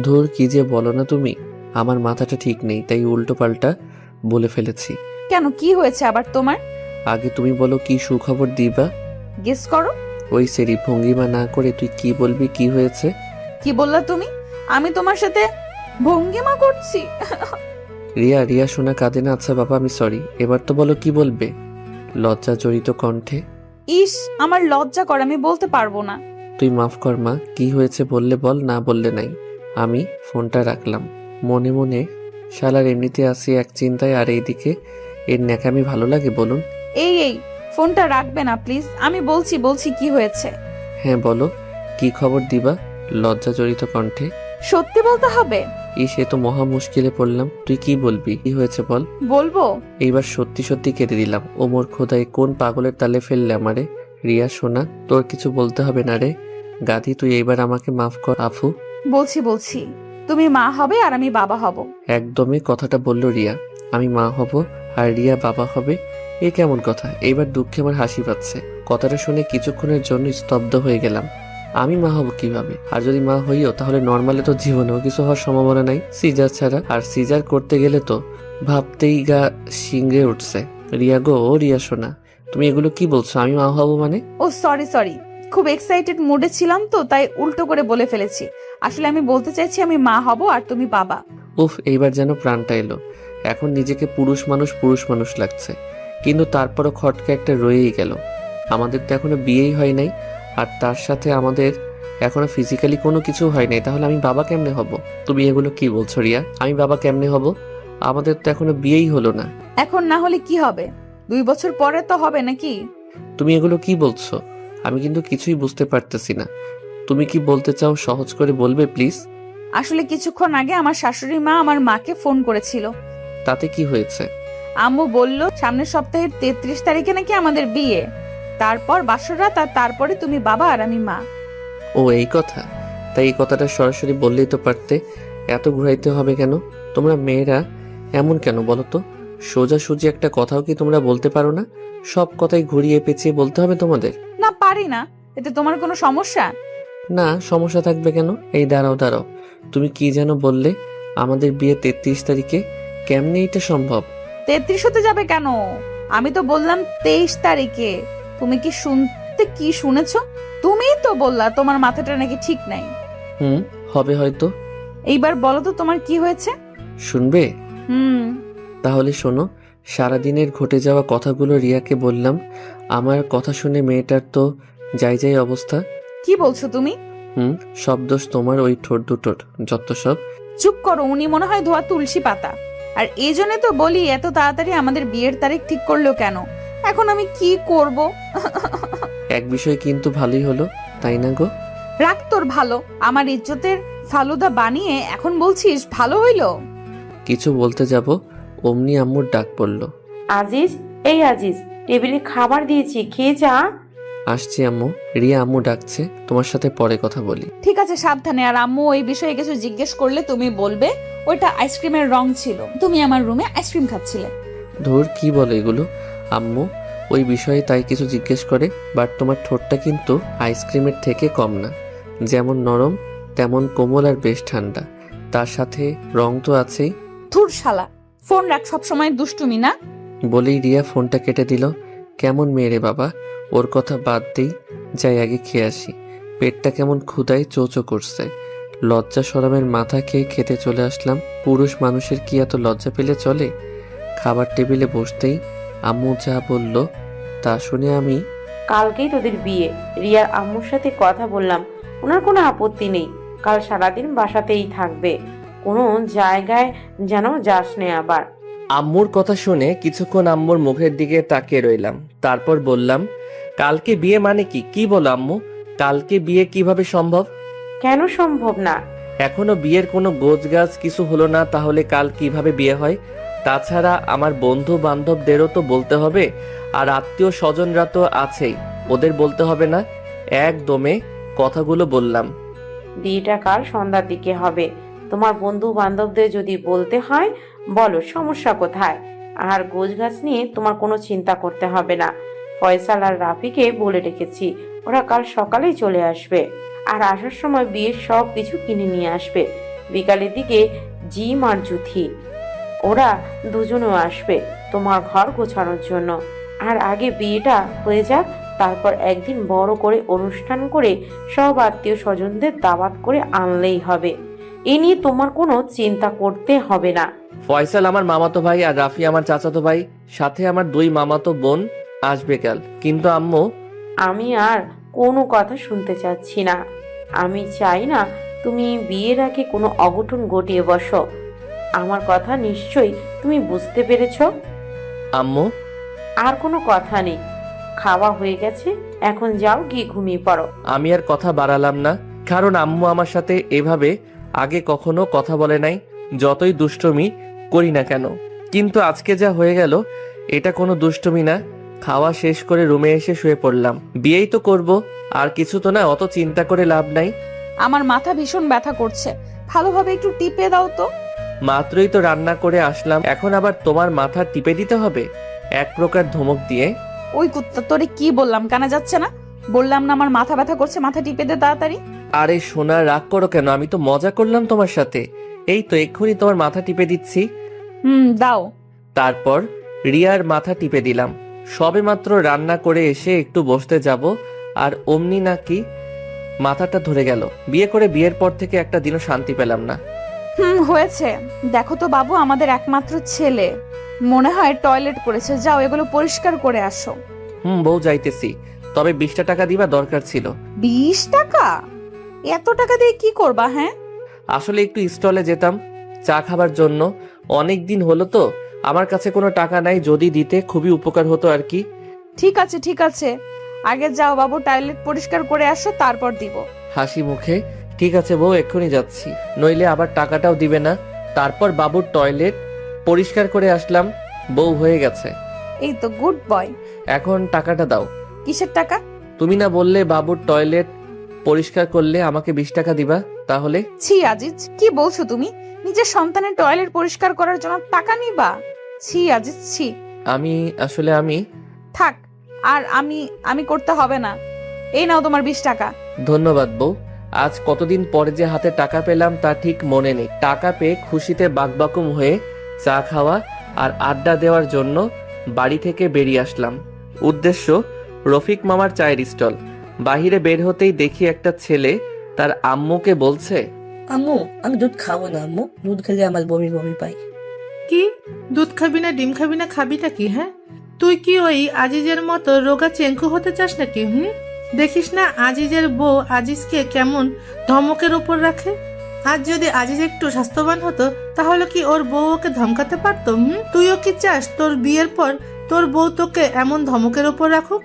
ধুর, কি যে বলো না তুমি। আমার মাথাটা ঠিক নেই, তাই উল্টো পাল্টা বলে ফেলেছি। কেন, কি হয়েছে আবার তোমার? আগে তুমি বলো কি সুখবর দিবা। গেস করো। ওই সেরি ভঙ্গিমা না করে তুই কি বলবি, কি হয়েছে? কি বললা তুমি? আমি তোমার সাথে ভঙ্গিমা করছি? রিয়া, রিয়া শোনা কাঁদে না। আচ্ছা বাবা, আমি সরি। এবার তো বলো কি বলবে। লজ্জা জড়িত কণ্ঠে। ইস, আমার লজ্জা করে, আমি বলতে পারবো না। তুই মাফ কর মা, কি হয়েছে বললে বল, না বললে নাই। আমি ফোনটা রাখলাম। মনে মনে শালার এমনিতে আসি এক চিন্তায়, আর এইদিকে এর ন্যাকামি ভালো লাগে বলুন। এই ফোনটা রাখবে না প্লিজ, আমি বলছি কি হয়েছে। হ্যাঁ বলো, কি খবর দিবা? লজ্জা জড়িত কণ্ঠে। সত্যি বলতে হবে? সে তো মহা মুশকিলে পড়লাম। তুই কি বলবি, কি হয়েছে বল। বলবো? এইবার সত্যি সত্যি কেঁদে দিলাম। ওমর খোদাই, কোন পাগলের তালে ফেললে আমারে। রিয়া সোনা, তোর কিছু বলতে হবে না রে। গাধি, তুই এইবার আমাকে মাফ কর আফু। বলছি তুমি মা হবে আর আমি বাবা হব। একদমই কথাটা বলল রিয়া। আমি মা হব আর রিয়া বাবা হবে? এ কেমন কথা? এইবার দুঃখে আমার হাসি পাচ্ছে। কথাটা শুনে কিছুক্ষণের জন্য স্তব্ধ হয়ে গেলাম। আমি মা হব কিভাবে? আর যদি মা হইও তাহলে নর্মালে তো জীবনেও কিছু হওয়ার সম্ভাবনা নাই সিজার ছাড়া। আর সিজার করতে গেলে তো ভাবতেই গা শিংড়ে উঠছে। রিয়া গো, ও রিয়া সোনা, তুমি এগুলো কি বলছো? আমি মা হব মানে? ও সরি, খুব এক্সাইটেড মুডে ছিলাম তো, তাই উল্টো করে বলে ফেলেছি। আসলে আমি বলতে চাইছি আমি মা হব আর তুমি বাবা। উফ, এইবার যেন প্রাণটা এলো। এখন নিজেকে পুরুষ মানুষ লাগছে, কিন্তু তারপরও খটকা একটা রয়েই গেল। আমাদের তো এখনো বিয়েই হয় নাই, আর তার সাথে আমাদের এখনো ফিজিক্যালি কোনো কিছু হয় নাই। তাহলে আমি বাবা কেমনে হব? তুমি এগুলো কি বলছো রিয়া? আমি বাবা কেমনে হব? আমাদের তো এখনো বিয়েই হলো না। এখন না হলে কি হবে? 2 বছর পরে তো হবে নাকি? তুমি এগুলো কি বলছো? আমি কিন্তু কিছুই বুঝতে পারতেছি না। তুমি কি বলতে চাও সহজ করে বলবে প্লিজ? আসলে কিছুক্ষণ আগে আমার শাশুড়ি মা আমার মাকে ফোন করেছিল। তাতে কি হয়েছে? আম্মু বলল সামনের সপ্তাহের 33 তারিখে নাকি আমাদের বিয়ে, তারপর বাসর রাত, আর তারপরে তুমি বাবা আর আমি মা। ও এই কথা? তাই এই কথাটা সরাসরি বললেই তো পারতে। এত ঘুরাইতে হবে কেন? তোমরা মেয়েরা এমন কেন বলো তো? সোজাসুজি একটা কথাও কি তোমরা বলতে পারো না? সব কথাই ঘুরিয়ে পেঁচিয়ে বলতে হবে তোমাদের? না, পারি না। এতে তোমার কোনো সমস্যা? না, সমস্যা থাকবে কেন? এই দাঁড়াও, তুমি কি যেন বললে আমাদের বিয়ে 33 তারিখে? কেমনে এটা সম্ভব? 33 হতে যাবে কেন? আমি তো বললাম 23 তারিখে। তুমি কি শুনেছো? তুমিই তো বললা তোমার মাথাটা নাকি ঠিক নাই। হবে হয়তো। এইবার বলো তো তোমার কি হয়েছে? শুনবে? হুম। তাহলে শোনো। সারাদিনের ঘটে যাওয়া কথাগুলো রিয়াকে বললাম। আমার কথা শুনে মেয়েটার তো যাই অবস্থা। কি বলছো তুমি? সব দোষ তোমার ওই ঠোঁট দুটোর, যত সব। চুপ করো, উনি মনে হয় ধোয়া তুলসী পাতা। আর এই জন্য তো বলি এত তাড়াতাড়ি আমাদের বিয়ের তারিখ ঠিক করলো কেন? এখন আমি কি করব? এক বিষয় কিন্তু ভালোই হলো, তাই না গো? রাখ তোর ভালো। আমার ইজ্জতের ফালুদা বানিয়ে এখন বলছিস ভালো হইলো? কিছু বলতে যাব অমনি আম্মুর ডাক পড়ল। আজিজ, এই আজিজ, টেবিলে খাবার দিয়েছি, খেয়ে যা। আসছি আম্মু। রিয়া আম্মু ডাকছে, তোমার সাথে পরে কথা বলি। ঠিক আছে, সাবধানে। আর আম্মু এই বিষয়ে কিছু জিজ্ঞেস করলে তুমি বলবে ওইটা আইসক্রিমের রং ছিল, তুমি আমার রুমে আইসক্রিম খাচ্ছিলে। ধুর, কি বলে এগুলো? আম্মু, ওই বিষয়ে তাই কিছু জিজ্ঞেস করে। বাট তোমার ঠোঁটটা কিন্তু আইসক্রিমের থেকে কম না, যেমন নরম তেমন কোমল আর বেশ ঠান্ডা, তার সাথে রং তো আছেই। ধুর শালা, ফোন রাখ, সবসময় দুষ্টুমি না। বলেই রিয়া ফোনটা কেটে দিল। কেমন মেয়ে রে বাবা, ওর কথা বাদ দেই, যাই আগে খেয়ে আসি। পেটটা কেমন ক্ষুধায় চোচো করছে। লজ্জা শরমের মাথা খেয়ে খেতে চলে আসলাম। পুরুষ মানুষের কি এত লজ্জা পেলে চলে? খাবার টেবিলে বসতেই আম্মু যা বলল তা শুনে আমি কালকেই তোদের বিয়ে। রিয়ার আম্মুর সাথে কথা বললাম, ওনার কোনো আপত্তি নেই। কাল সারাদিন বাসাতেই থাকবে, কোনো জায়গায় যেন যাস নে আবার। আম্মুর কথা শুনে কিছুক্ষণ আম্মুর মুখের দিকে তাকিয়ে রইলাম। তারপর বললাম, কালকে বিয়ে মানে কি? কি বলো আম্মু, কালকে বিয়ে কিভাবে সম্ভব? কেন সম্ভব না? এখনো বিয়ের কোনো গোছগাছ কিছু হলো না, তাহলে কাল কিভাবে বিয়ে হয়? তাছাড়া আমার বন্ধু বান্ধবদেরও তো বলতে হবে, আর আত্মীয় স্বজনরা তো আছেই, ওদের বলতে হবে না? একদমে কথাগুলো বললাম। বিয়েটা কাল সন্ধ্যার দিকে হবে। তোমার বন্ধু বান্ধবদের যদি বলতে হয় বলো, সমস্যা কোথায়? আর গোছগাছ নিয়ে তোমার কোনো চিন্তা করতে হবে না। ফয়সাল আর রাফিকে বলে রেখেছি, ওরা কাল সকালেই চলে আসবে। আর আসার সময় বিয়ের সব কিছু কিনে নিয়ে আসবে। বিকালের দিকে জিম আর জুথি, ওরা দুজনও আসবে তোমার ঘর গোছানোর জন্য। আর আগে বিয়েটা হয়ে যাক, তারপর একদিন বড় করে অনুষ্ঠান করে সব আত্মীয় স্বজনদের দাওয়াত করে আনলেই হবে। এ নিয়ে তোমার কোনো চিন্তা করতে হবে না। ফয়সাল আমার মামাতো ভাই আর রাফি আমার চাচাতো ভাই, সাথে আমার 2 মামাতো বোন আসবে কাল। কিন্তু আম্মু, আমি আর কোনো কথা শুনতে চাচ্ছি না। আমি চাই না তুমি বিয়ের আগে কোনো অঘটন ঘটিয়ে বসো। আমার কথা নিশ্চয়ই তুমি বুঝতে পেরেছ। আম্মু, আর কোনো কথা নেই, খাওয়া হয়ে গেছে, এখন যাও গিয়ে ঘুমিয়ে পড়ো। আমি আর কথা বাড়ালাম না, কারণ আম্মু আমার সাথে এভাবে আগে কখনো কথা বলে নাই, যতই দুষ্টুমি করি না কেন। কিন্তু আজকে যা হয়ে গেল, এটা কোনো দুষ্টুমি না। খাওয়া শেষ করে রুমে এসে শুয়ে পড়লাম। বিয়েই তো করব, আর কিছু তো না, অত চিন্তা করে লাভ নাই। আমার মাথা ভীষণ ব্যথা করছে, ভালোভাবে একটু টিপে দাও তো। মাত্রই তো রান্না করে আসলাম, এখন আবার তোমার মাথা টিপে দিতে হবে? এক প্রকার ধমক দিয়ে। ওই কুত্তা, তোরে কি বললাম, কানে যাচ্ছে না? বললাম না আমার মাথা ব্যথা করছে, মাথা টিপে দে তাড়াতাড়ি। আরে সোনা, রাগ করো কেন? আমি তো মজা করলাম তোমার সাথে। এই তো এক্ষুনি তোমার মাথা টিপে দিচ্ছি। দাও। তারপর রিয়ার মাথা টিপে দিলাম। সবে মাত্র রান্না করে এসে একটু বসতে যাব, আর অমনি নাকি মাথাটা ধরে গেল। বিয়ে করে বিয়ের পর থেকে একটা দিনও শান্তি পেলাম না। হয়েছে। দেখো তো বাবু, আমাদের একমাত্র ছেলে মনে হয় টয়লেট করেছে, যাও এগুলো পরিষ্কার করে আসো। বউ, যাইতেছি, তবে 20টা টাকা দিবা, দরকার ছিল। 20 টাকা? এত টাকা দিয়ে কি করবা? হ্যাঁ, আসলে একটু স্টলে যেতাম চা খাবার জন্য, অনেক দিন হলো তো। আমার কাছে কোনো টাকা নাই, যদি দিতে খুবই উপকার হতো আর কি। ঠিক আছে ঠিক আছে, আগে যাও বাবু, টয়লেট পরিষ্কার করে আসো, তারপর দিব। হাসি মুখে, ঠিক আছে বউ, এক্ষুনি যাচ্ছি, নইলে আবার টাকাটাও দিবে না। তারপর বাবুর টয়লেট পরিষ্কার করে আসলাম, বউ হয়ে গেছে। এই তো গুড বয়। এখন টাকাটা দাও। কিসের টাকা? তুমি না বললে বাবুর টয়লেট পরিষ্কার করলে আমাকে 20 টাকা দিবা? তাহলে ছি আজিজ, কি বলছো তুমি? নিজের সন্তানের টয়লেট পরিষ্কার করার জন্য টাকা নিবা? ছি আজিজ, ছি। আমি থাক, আর আমি করতে হবে না। এই নাও তোমার 20 টাকা। ধন্যবাদ বউ। আজ কতদিন পরে যে হাতে টাকা পেলাম তা ঠিক মনে নেই। টাকা পেয়ে খুশিতে বাকবাকুম হয়ে চা খাওয়া আর আড্ডা দেওয়ার জন্য বাড়ি থেকে বেরিয়ে আসলাম। উদ্দেশ্য রফিক মামার চায়ের স্টল। বাহিরে বের হতেই দেখি একটা ছেলে তার আম্মুকে বলছে, আম্মু, আমি দুধ খাবো না আম্মু, দুধ খেলে আমার বমি বমি পাই। কি? দুধ খাবি না, ডিম খাবি না, খাবিটা কি? হ্যাঁ, তুই কি ওই আজিজের মতো রোগা চেঙ্কু হতে চাস নাকি? দেখিস না আজিজের বউ আজিজকে কেমন ধমকের উপর রাখে। আজ যদি আজিজ একটু স্বাস্থ্যবান হতো, তাহলে কি ওর বউ ওকে ধমকাতে পারতো? তুইও কি চাস তোর বিয়ের পর তোর বউ তোকে এমন ধমকের উপর রাখুক?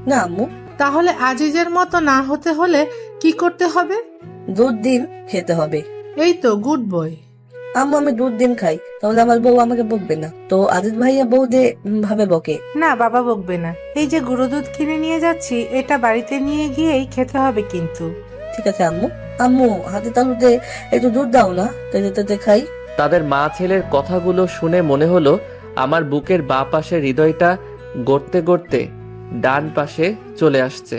না আম্মু, তাহলে আজিজের মতো না হতে হলে কি করতে হবে? দুধ ডিম খেতে হবে। এই তো গুড বয়। আম্মু, আমি দুধ ডিম খাই, তাহলে আমার বউ আমাকে বকবে না তো? আজিজ ভাইয়া বউ দে ভাবে বকে। না, বাবা বকবে না। এই যে গুঁড়ো দুধ কিনে নিয়ে যাচ্ছি, এটা বাড়িতে নিয়ে গিয়েই খেতে হবে কিন্তু। ঠিক আছে আম্মু। আম্মু, হাতে তালুতে একটু দুধ দাও না, তেতে খাই। তাদের মা ছেলের কথাগুলো শুনে মনে হলো আমার বুকের বাঁ পাশের হৃদয়টা গড়তে গড়তে ডান পাশে চলে আসছে।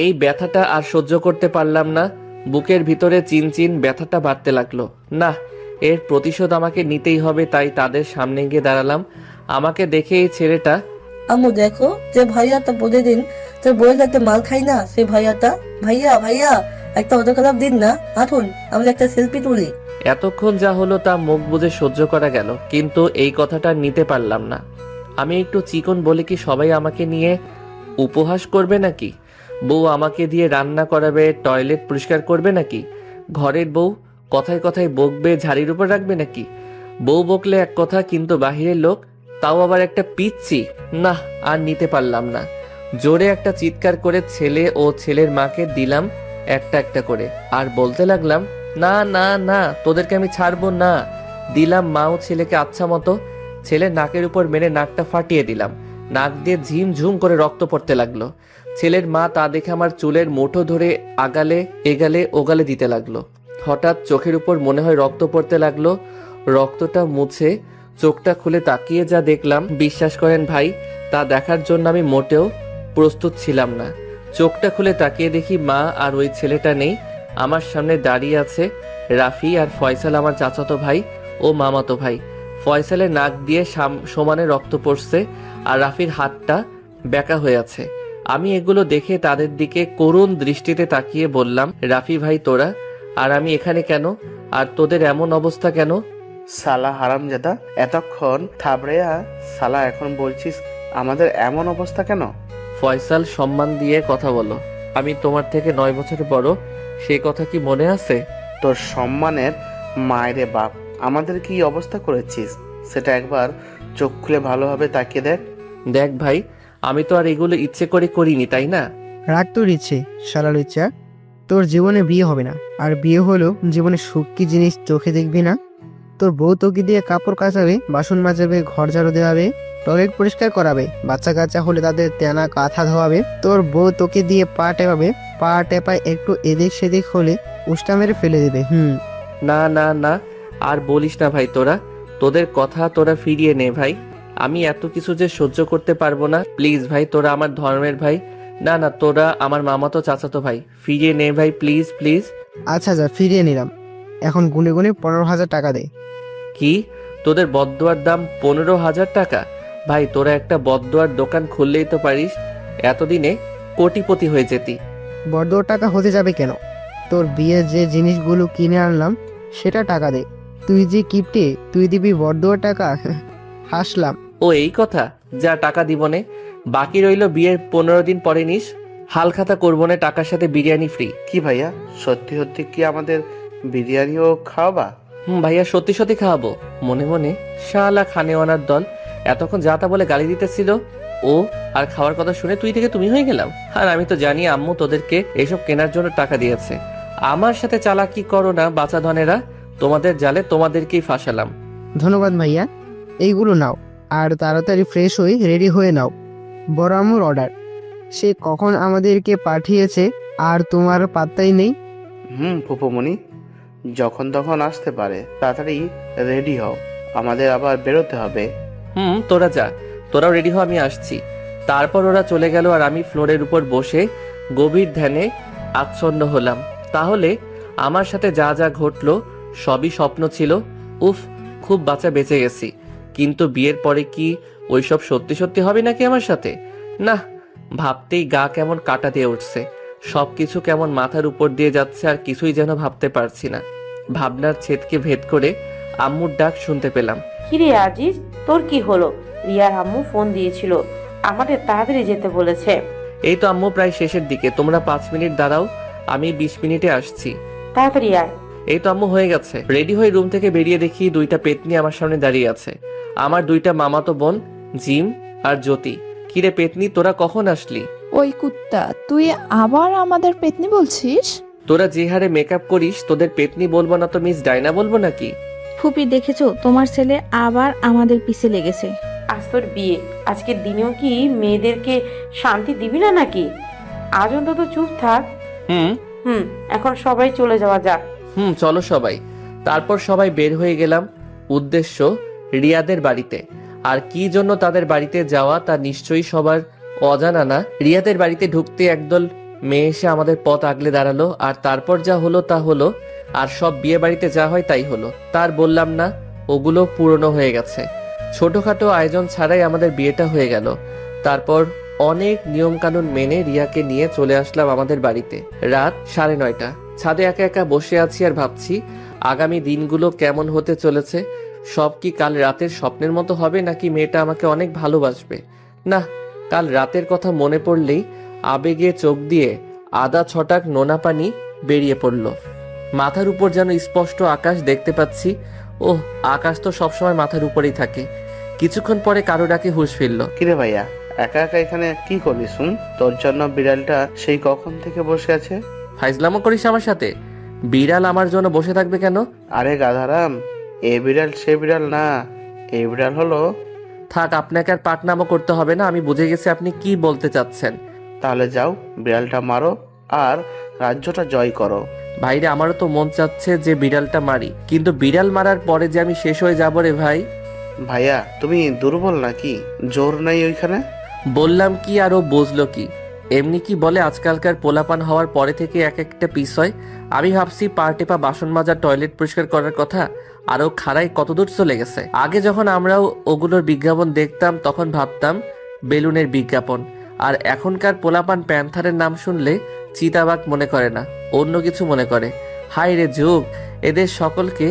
এই ব্যথাটা আর সহ্য করতে পারলাম না। বুকের ভিতরে চিনচিন ব্যথাটা বাড়তে লাগলো। না, এর প্রতিশোধ আমাকে নিতেই হবে। তাই তাদের সামনে গিয়ে দাঁড়ালাম। আমাকে দেখে এই ছেলেটা, আম্মু দেখো, যে ভাইয়াটা প্রতিদিন তোর বইয়ের একটা মাল খাই না, সে ভাইয়াটা। ভাইয়া ভাইয়া, একটা অটোগ্রাফ দিন না, আসুন আমরা একটা সেলফি তুলি। এতক্ষণ যা হলো তা মুখ বুজে সহ্য করা গেল, কিন্তু এই কথাটা নিতে পারলাম না। আমি একটু চিকন বলে কি সবাই আমাকে নিয়ে উপহাস করবে নাকি? বউ আমাকে দিয়ে রান্না করাবে, টয়লেট পরিষ্কার করবে নাকি? ঘরের বউ কথায় কথায় বকবে, ঝাড়ির উপর রাখবে নাকি? বউ বকলে এক কথা, কিন্তু বাহিরের লোক, তাও আবার একটা পিচ্ছি। না, আর নিতে পারলাম না। জোরে একটা চিৎকার করে ছেলে ও ছেলের মাকে দিলাম একটা একটা করে, আর বলতে লাগলাম, না না না, তোদেরকে আমি ছাড়বো না। দিলাম মা ও ছেলেকে আচ্ছা মতো। ছেলের নাকের উপর মেরে নাকটা ফাটিয়ে দিলাম। নাক দিয়ে ঝিমঝুম করে রক্ত পড়তে লাগলো। ছেলের মা তা দেখে আমার চুলের মুঠো ধরে আগালে এগালে ওগালে দিতে লাগলো। হঠাৎ চোখের উপর মনে হয় রক্ত পড়তে লাগলো। রক্তটা মুছে চোখটা খুলে তাকিয়ে যা দেখলাম, বিশ্বাস করেন ভাই, তা দেখার জন্য আমি মোটেও প্রস্তুত ছিলাম না। চোখটা খুলে তাকিয়ে দেখি মা আর ওই ছেলেটা নেই। আমার সামনে দাঁড়িয়ে আছে রাফি আর ফয়সাল, আমার চাচাতো ভাই ও মামাতো ভাই। ফয়সালের নাক দিয়ে সমানে রক্ত পড়ছে, আর রাফির হাতটা বেঁকা হয়ে আছে। আমি এগুলো দেখে তাদের দিকে করুণ দৃষ্টিতে তাকিয়ে বললাম, রাফি ভাই তোরা, আর আমি এখানে কেন? আর তোদের এমন অবস্থা কেন? সালা হারামজাদা, এতক্ষণ থাবড়েয়া সালা, এখন বলছিস আমাদের এমন অবস্থা কেন? ফয়সাল, সম্মান দিয়ে কথা বলো। আমি তোমার থেকে 9 বছর বড়, সেই কথা কি মনে আছে? তোর সম্মানের মায়েরে বাপ, আমাদের কি অবস্থা করেছিস সেটা একবার চোখ খুলে ভালোভাবে তাকিয়ে দেখ। দেখ ভাই, আমি তো আর এগুলো ইচ্ছে করে করিনি, তাই না? রাগ তোর ইচ্ছে, শালার ইচ্ছা। তোর জীবনে বিয়ে হবে না, আর বিয়ে হলেও জীবনে সুখ কি জিনিস চোখে দেখবি না। তোর বউ তোকে দিয়ে কাপড় কাচাবে, বাসন মাজাবে, ঘর ঝাড়ু দেওয়াবে, টয়লেট পরিষ্কার করাবে, বাচ্চা কাচ্চা হলে তাদের তেনা কাঁথা ধোয়াবে। তোর বউ তোকে দিয়ে পা টেপাবে, পা টেপায় একটু এদিক সেদিক হলে উষ্টা মেরে ফেলে দেবে। না না না, আর বলিস না ভাই। তোদের কথা তোরা ফিরিয়ে নে ভাই। আমি এত কিছু যে সহ্য করতে পারবো না। প্লিজ ভাই, তোরা আমার ধর্মের ভাই। না না, তোরা আমার মামাতো চাচাতো ভাই। ফিরিয়ে নে ভাই, প্লিজ প্লিজ। আচ্ছা যা, ফিরিয়ে নিলাম। এখন গুনে গুনে 15,000 টাকা দে। কি? তোদের বদদোয়ার দাম 15,000 টাকা? ভাই, তোরা একটা বদদোয়ার দোকান খুললেই তো পারিস, এতদিনে কোটিপতি হয়ে যেতি। বড় টাকা হতে যাবে কেন? তোর বিয়ের যে জিনিসগুলো কিনে আনলাম সেটা টাকা দে। তুই যে কিপটে, তুই দিবি বড় টাকা? হাসলাম। ও এই কথা, যা টাকা দিবনে। বাকি রইলো বিয়ের 15 দিন পরে নিস। হালখাতা করবো না, টাকার সাথে বিরিয়ানি ফ্রি। কি ভাইয়া, সত্যি সত্যি কি আমাদের বিরিয়ানিও খাওয়াবা? ভাইয়া, সত্যি সত্যি খাওয়াবো। মনে মনে শালা খানেওয়ানার দল, এতক্ষণ যা তা বলে গালি দিতেছিল ও, আর খাওয়ার কথা শুনে তুই থেকে তুমি হয়ে গেলাম। আর আমি তো জানি আম্মু তোদেরকে এসব কেনার জন্য টাকা দিয়েছে। আমার সাথে চালাকি করো না বাচ্চা ধনেরা, তোমাদের জালে তোমাদেরকেই ফাঁসালাম। ধন্যবাদ ভাইয়া, এইগুলো নাও, আর তাড়াতাড়ি ফ্রেশ হয়ে রেডি হয়ে নাও। বড় আম্মুর অর্ডার, সে কখন আমাদেরকে পাঠিয়েছে আর তোমার পাত্তাই নেই। ফুপুমণি, যখন তখন আসতে পারে, তাড়াতাড়ি রেডি হও, আমাদের আবার বেরোতে হবে। তোরা যা, তোরাও রেডি হও, আমি আসছি। তারপর ওরা চলে গেল, আর আমি ফ্লোরের উপর বসে গভীর ধ্যানে আচ্ছন্ন হলাম। তাহলে আমার সাথে যা যা ঘটলো সবই স্বপ্ন ছিল। উফ, খুব বাঁচা বেঁচে গেছি। কিন্তু বিয়ের পরে কি ওইসব সত্যি সত্যি হবে নাকি আমার সাথে? না, ভাবতেই গা কেমন কাটা দিয়ে উঠছে। সবকিছু কেমন মাথার উপর দিয়ে যাচ্ছে, আর কিছুই যেন ভাবতে পারছি না। ভাবনার ছেদকে ভেদ করে আম্মুর ডাক শুনতে পেলাম। কিরে আজিজ, তোর কি হলো? রিয়ার আম্মু ফোন দিয়েছিল, আমাদের তাড়াতাড়ি যেতে বলেছে। এই তো আম্মু, প্রায় শেষের দিকে। তোমরা 5 মিনিট দাঁড়াও, আমি 20 মিনিটে আসছি। তাড়াতাড়ি আয়। এই তো আম্মু, হয়ে গেছে। রেডি হয়ে রুম থেকে বেরিয়ে দেখি 2টা পেতনি আমার সামনে দাঁড়িয়ে আছে। আমার 2টা মামাতো বোন, জিম আর জ্যোতি। কিরে পেতনি, তোরা কখন আসলি? ওই কুত্তা, তুই আবার আমাদের পেতনি বলছিস? তোরা যে হারে মেকআপ করিস, তোদের পেতনি বলবো না তো মিস ডায়না বলবো নাকি? ফুপি, দেখেছো তোমার ছেলে আবার আমাদের পিছে লেগেছে। আজ তোর বিয়ে, আজকের দিনেও কি মেয়েদেরকে শান্তি দিবি না নাকি? আজ অন্তত চুপ থাক। এখন সবাই চলে যাওয়া যাক। চলো সবাই। তারপর সবাই বের হয়ে গেলাম, উদ্দেশ্য রিয়াদের বাড়িতে। আর কি জন্য তাদের বাড়িতে যাওয়া তা নিশ্চয়ই সবার অজানা না। রিয়াদের বাড়িতে ঢুকতে একদল মেয়ে এসে আমাদের পথ আগলে দাঁড়ালো, আর তারপর যা হলো তা হলো। আর সব বিয়ে বাড়িতে যা হয় তাই হলো। তার বললাম না, ওগুলো পুরনো হয়ে গেছে। ছোটখাটো আয়োজন ছাড়াই আমাদের বিয়েটা হয়ে গেল। তারপর অনেক নিয়মকানুন মেনে রিয়াকে নিয়ে চলে আসলাম আমাদের বাড়িতে। রাত 9:30। ছাদে একা একা বসে আছি আর ভাবছি আগামী দিনগুলো কেমন হতে চলেছে। সব কি কাল রাতের স্বপ্নের মতো হবে, নাকি মেয়েটা আমাকে অনেক ভালোবাসবে? না, কাল রাতের কথা মনে পড়লেই আবেগে চোখ দিয়ে আদা ছটাক নোনা পানি বেরিয়ে পড়ল। মাথার উপর যেন স্পষ্ট আকাশ দেখতে পাচ্ছি। ওহ, আকাশ তো সবসময় মাথার উপরেই থাকে। কিছুক্ষণ পরে কারো ডাকে হুঁশ ফিরল। কিরে ভাইয়া, একা একা এখানে কি করবি? শুন, তোর জন্য বিড়ালটা সেই কখন থেকে বসে আছে। ফাইজলামো করিস আমার সাথে? বিড়াল আমার জন্য বসে থাকবে কেন? আরে গাধারাম, এ বিড়াল সে বিড়াল না, এই বিড়াল হলো। থাক, আপনাকে আর পাকনামো করতে হবে না, আমি বুঝে গেছি আপনি কি বলতে চাচ্ছেন। তাহলে যাও, বিড়ালটা মারো আর রাজ্যটা জয় করো। ভাইরে, আমারও তো মন চাচ্ছে যে বিড়ালটা মারি, কিন্তু বিড়াল মারার পরে যে আমি শেষ হয়ে যাবো রে ভাই। ভাইয়া, তুমি দুর্বল নাকি? জোর নাই ওইখানে? বললাম কি আর ও বুঝলো কি? এমনি কি বলে, আজকালকার পোলাপান হওয়ার পরে থেকে এক একটা পিস হয়। আমি ভাবছি পা টেপা বাসন মাজা, টয়লেট পরিষ্কার করার কথা, আর ও খাড়াই কতদূর চলে গেছে। আগে যখন আমরাও ওগুলোর বিজ্ঞাপন দেখতাম তখন ভাবতাম বেলুনের বিজ্ঞাপন, আর এখনকার পোলাপান প্যান্থারের নাম শুনলে চিতাবাঘ মনে করে না, অন্য কিছু মনে করে। হায় রে যুগ, এদের সকলকে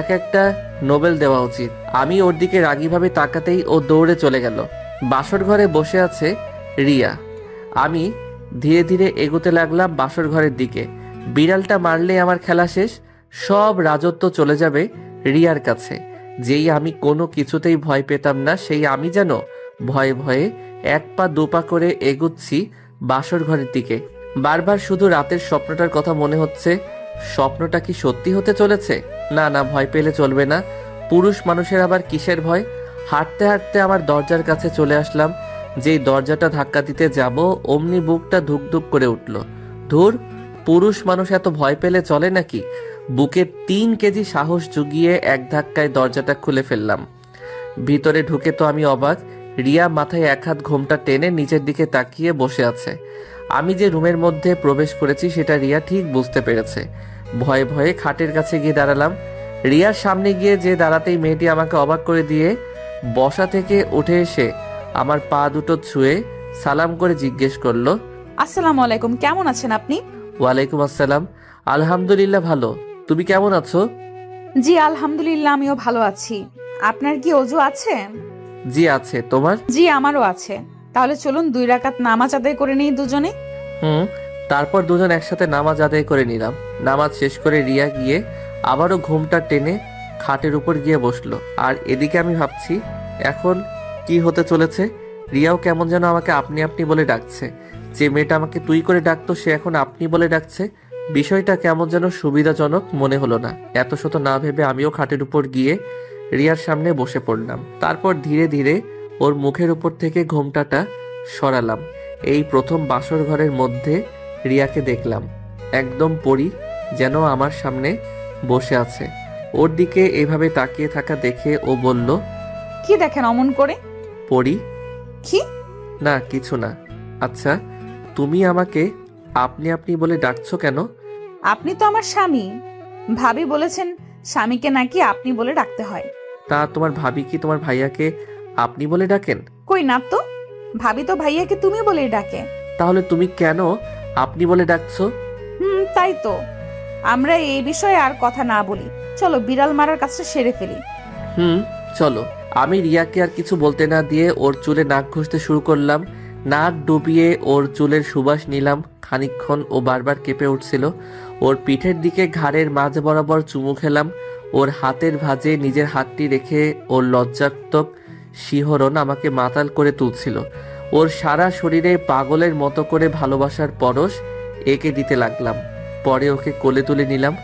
এক একটা নোবেল দেওয়া উচিত। আমি ওর দিকে রাগীভাবে তাকাতেই ও দৌড়ে চলে গেল। বাসর ঘরে বসে আছে রিয়া। আমি ধীরে ধীরে এগোতে লাগলাম বাসর ঘরের দিকে। বিড়ালটা মারলে আমার খেলা শেষ, সব রাজত্ব চলে যাবে রিয়ার কাছে। যেই আমি কোনো কিছুতেই ভয় পেতাম না, সেই আমি যেন ভয়ে ভয়ে 1 পা 2 পা করে এগুচ্ছি বাসর ঘরের দিকে। বারবার শুধু রাতের স্বপ্নটার কথা মনে হচ্ছে। স্বপ্নটা কি সত্যি হতে চলেছে? না না, ভয় পেলে চলবে না। পুরুষ মানুষের আবার কিসের ভয়? হাঁটতে হাঁটতে আমার দরজার কাছে চলে আসলাম। যেই দরজাটা ধাক্কা দিতে যাব, অমনি বুকটা ধুকধুক করে উঠল। ধুর, পুরুষ মানুষ এত ভয় পেলে চলে নাকি? বুকে 3 কেজি সাহস জুগিয়ে এক ধাক্কায় দরজাটা খুলে ফেললাম। ভিতরে ঢুকে তো আমি অবাক। রিয়া মাথায় 1 হাত ঘোমটা টেনে নিচের দিকে তাকিয়ে বসে আছে। আমি যে রুমের মধ্যে প্রবেশ করেছি সেটা রিয়া ঠিক বুঝতে পেরেছে। ভয়ে ভয়ে খাটের কাছে গিয়ে দাঁড়ালাম। রিয়ার সামনে গিয়ে যে দাঁড়াতেই মেয়েটি আমাকে অবাক করে দিয়ে বসা থেকে উঠে এসে আমার পা দুটো ছুঁয়ে সালাম করে জিজ্ঞেস করলো, আসসালামু আলাইকুম, কেমন আছেন আপনি? ওয়ালাইকুম আসসালাম। আলহামদুলিল্লাহ ভালো, তুমি কেমন আছো? জি আলহামদুলিল্লাহ, আমিও ভালো আছি। আপনার কি অজু আছে? জি আছে, তোমার? জি আমারও আছে। তাহলে চলুন 2 রাকাত নামাজ আদায় করে নিই দুজনে। তারপর দুজন একসাথে নামাজ আদায় করে নিলাম। নামাজ শেষ করে রিয়া গিয়ে আবারও ঘুমটা টেনে খাটের উপর গিয়ে বসলো। আর এদিকে আমি ভাবছি এখন কি হতে চলেছে। রিয়াও কেমন যেন আমাকে আপনি আপনি বলে ডাকছে। যে মেয়েটা আমাকে তুই করে ডাকতো সে এখন আপনি বলে ডাকছে। বিষয়টা কেমন যেন সুবিধাজনক মনে হলো না। এত শত না ভেবে আমিও খাটের উপর গিয়ে রিয়ার সামনে বসে পড়লাম। তারপর ধীরে ধীরে ওর মুখের উপর থেকে ঘোমটাটা সরালাম। এই প্রথম বাসর ঘরের মধ্যে রিয়াকে দেখলাম, একদম পরী, যেন আমার সামনে বসে আছে। ওর দিকে এভাবে তাকিয়ে থাকা দেখে ও বলল, কি দেখেন অমন করে? পরী? কি? না কিছু না। আচ্ছা, তুমি আমাকে আপনি আপনি বলে ডাকছো কেন? আপনি তো আমার স্বামী। ভাবি বলেছেন স্বামীকে নাকি আপনি বলে ডাকতে হয়। তা তোমার ভাবি কি তোমার ভাইয়াকে আপনি বলে ডাকেন? কই না তো, ভাবি তো ভাইয়াকে তুমি বলেই ডাকে। তাহলে তুমি কেন আপনি বলে ডাকছো? তাই তো। আমরা এই বিষয়ে আর কথা না বলি, চলো বিড়াল মারার কাজটা সেরে ফেলি। চলো। আমি রিয়াকে আর কিছু বলতে না দিয়ে ওর চুলে নাক ঘষতে শুরু করলাম। নাক ডুবিয়ে ওর চুলের সুবাস নিলাম খানিকক্ষণ। ও বারবার কেঁপে উঠছিল। ওর পিঠের দিকে ঘাড়ের মাঝ বরাবর চুমু খেলাম। ওর হাতের ভাঁজে নিজের হাতটি রেখে ওর লজ্জাত্মক শিহরণ আমাকে মাতাল করে তুলছিল। ওর সারা শরীরে পাগলের মতো করে ভালোবাসার পরশ এঁকে দিতে লাগলাম। পরে ওকে কোলে তুলে নিলাম।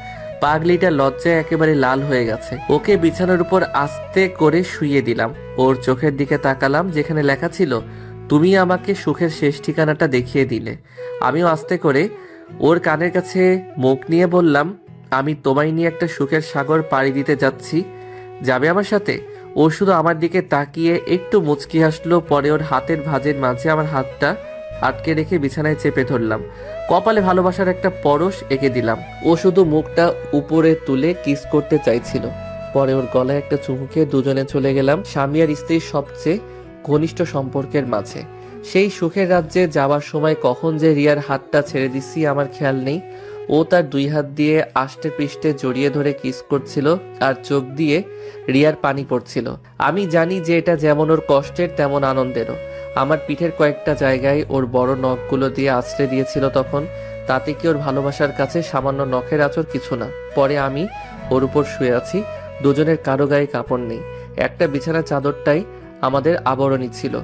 পাগলিটা লজ্জায় একেবারে লাল হয়ে গেছে। ওকে বিছানার উপর আস্তে করে শুইয়ে দিলাম। ওর চোখের দিকে তাকালাম, যেখানে লেখা ছিল, তুমি আমাকে সুখের শেষ ঠিকানাটা দেখিয়ে দিলে। আমিও আস্তে করে ওর কানের কাছে মুখ নিয়ে বললাম, আমি তোমায় নিয়ে একটা সুখের সাগর পাড়ি দিতে যাচ্ছি, যাবে আমার সাথে? ও শুধু আমার দিকে তাকিয়ে একটু মুচকি হাসলো, পরে ওর হাতের ভাঁজের মাঝে আমার হাতটা আটকে রেখে বিছানায় চেপে ধরলাম। কপালে ভালোবাসার একটা পরশ এঁকে দিলাম। ও শুধু মুখটা উপরে তুলে কিস করতে চাইছিল। পরে ওর গলায় একটা চুমু খেয়ে দুজনে চলে গেলাম স্বামী আর স্ত্রীর সবচেয়ে ঘনিষ্ঠ সম্পর্কের মাঝে। সেই সুখের রাজ্যে যাওয়ার সময় কখন যে রিয়ার হাতটা ছেড়ে দিছি আমার খেয়াল নেই। ও তার দুই হাত দিয়ে আষ্টে পৃষ্ঠে জড়িয়ে ধরে কিস করছিল আর চোখ দিয়ে রিয়ার পানি পড়ছিল। আমি জানি যে এটা যেমন ওর কষ্টের তেমন আনন্দেরও। আমার পিঠের কয়েকটা জায়গায় ওর বড় নখগুলো দিয়ে আছড়ে দিয়েছিল তখন। তাতে কি ওর ভালোবাসার কাছে সামান্য নখের আঁচড় কিছু না। পরে আমি ওর উপর শুয়ে আছি, দুজনের কারো গায়ে কাপড় নেই, একটা বিছানার চাদরটাই আমাদের আবরণী ছিল।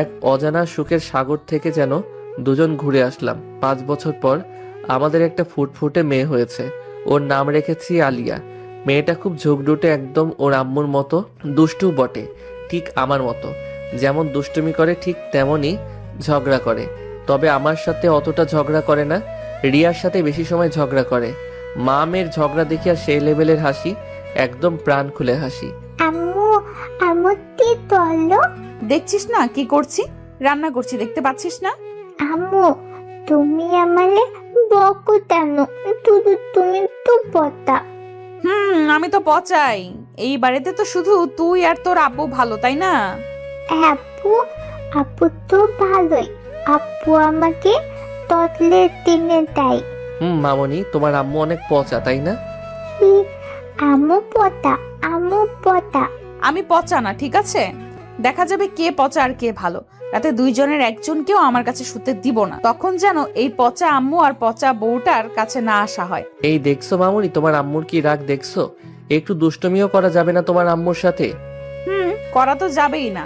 এক অজানা সুখের সাগর থেকে যেন দুজন ঘুরে আসলাম। 5 বছর পর আমাদের একটা ফুটফুটে মেয়ে হয়েছে। ওর নাম রেখেছি আলিয়া। মেয়েটা খুব ঝোঁকডুটে, একদম ওর আম্মুর মতো দুষ্টু বটে, ঠিক আমার মতো। যেমন দুষ্টুমি করে ঠিক তেমনই ঝগড়া করে, তবে আমার সাথে অতটা ঝগড়া করে না, রিয়ার সাথে বেশি সময় ঝগড়া করে। মা মেয়ের ঝগড়া দেখিয়া সেই লেভেলের হাসি, একদম প্রাণ খুলে হাসি। আম্মু আম্মু কি বললো? দেখছিস না কি করছি? রান্না করছি, দেখতে পাচ্ছিস না? আম্মু তুমি আমারে বকো কেন? তুমি তো পতা। আমি তো পচাই। এই বাড়িতে তো শুধু তুই আর তোর আব্বু ভালো, তাই না? আপু আপু তো ভালোই, আপু আমাকে ততলে টেনে দেয়। মামনি, তোমার আম্মু অনেক পচা, তাই না? আম্মু পতা, আম্মু পতা। আমি পচা না, ঠিক আছে? দেখা যাবে কে পচা আর কে ভালো। রাতে দুইজনের একজনকেও আমার কাছে শুতে দিব না, তখন যেন এই পচা আম্মু আর পচা বউটার কাছে না আসা হয়। এই দেখছো মামনি, তোমার আম্মুর কি রাগ দেখছো? একটু দুষ্টমিও করা যাবে না তোমার আম্মুর সাথে? করা তো যাবেই না।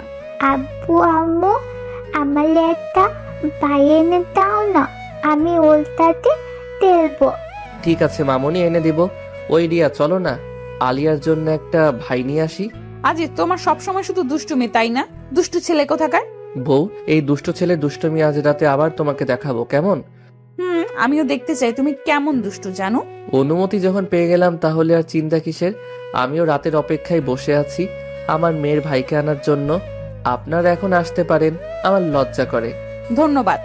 আব্বু আম্মু আমারে একটা ভাই এনে দাও না, আমি ওলটাতে তেলবো। ঠিক আছে মামনি, এনে দিব। ওই রিয়া, চলো না আলিয়ার জন্য একটা ভাই নিয়ে আসি। আজি, তোমার সবসময় শুধু দুষ্টুমি, তাই না? দুষ্টু ছেলে কোথাকার। বউ, এই দুষ্ট ছেলে দুষ্টমি আজ রাতে আবার তোমাকে দেখাবো, কেমন? আমিও দেখতে চাই তুমি কেমন দুষ্টু, জানো। অনুমতি যখন পেয়ে গেলাম তাহলে আর চিন্তা কিসের। আমিও রাতের অপেক্ষায় বসে আছি আমার মেয়ের ভাইকে আনার জন্য। আপনারা এখন আসতে পারেন, আমার লজ্জা করে। ধন্যবাদ।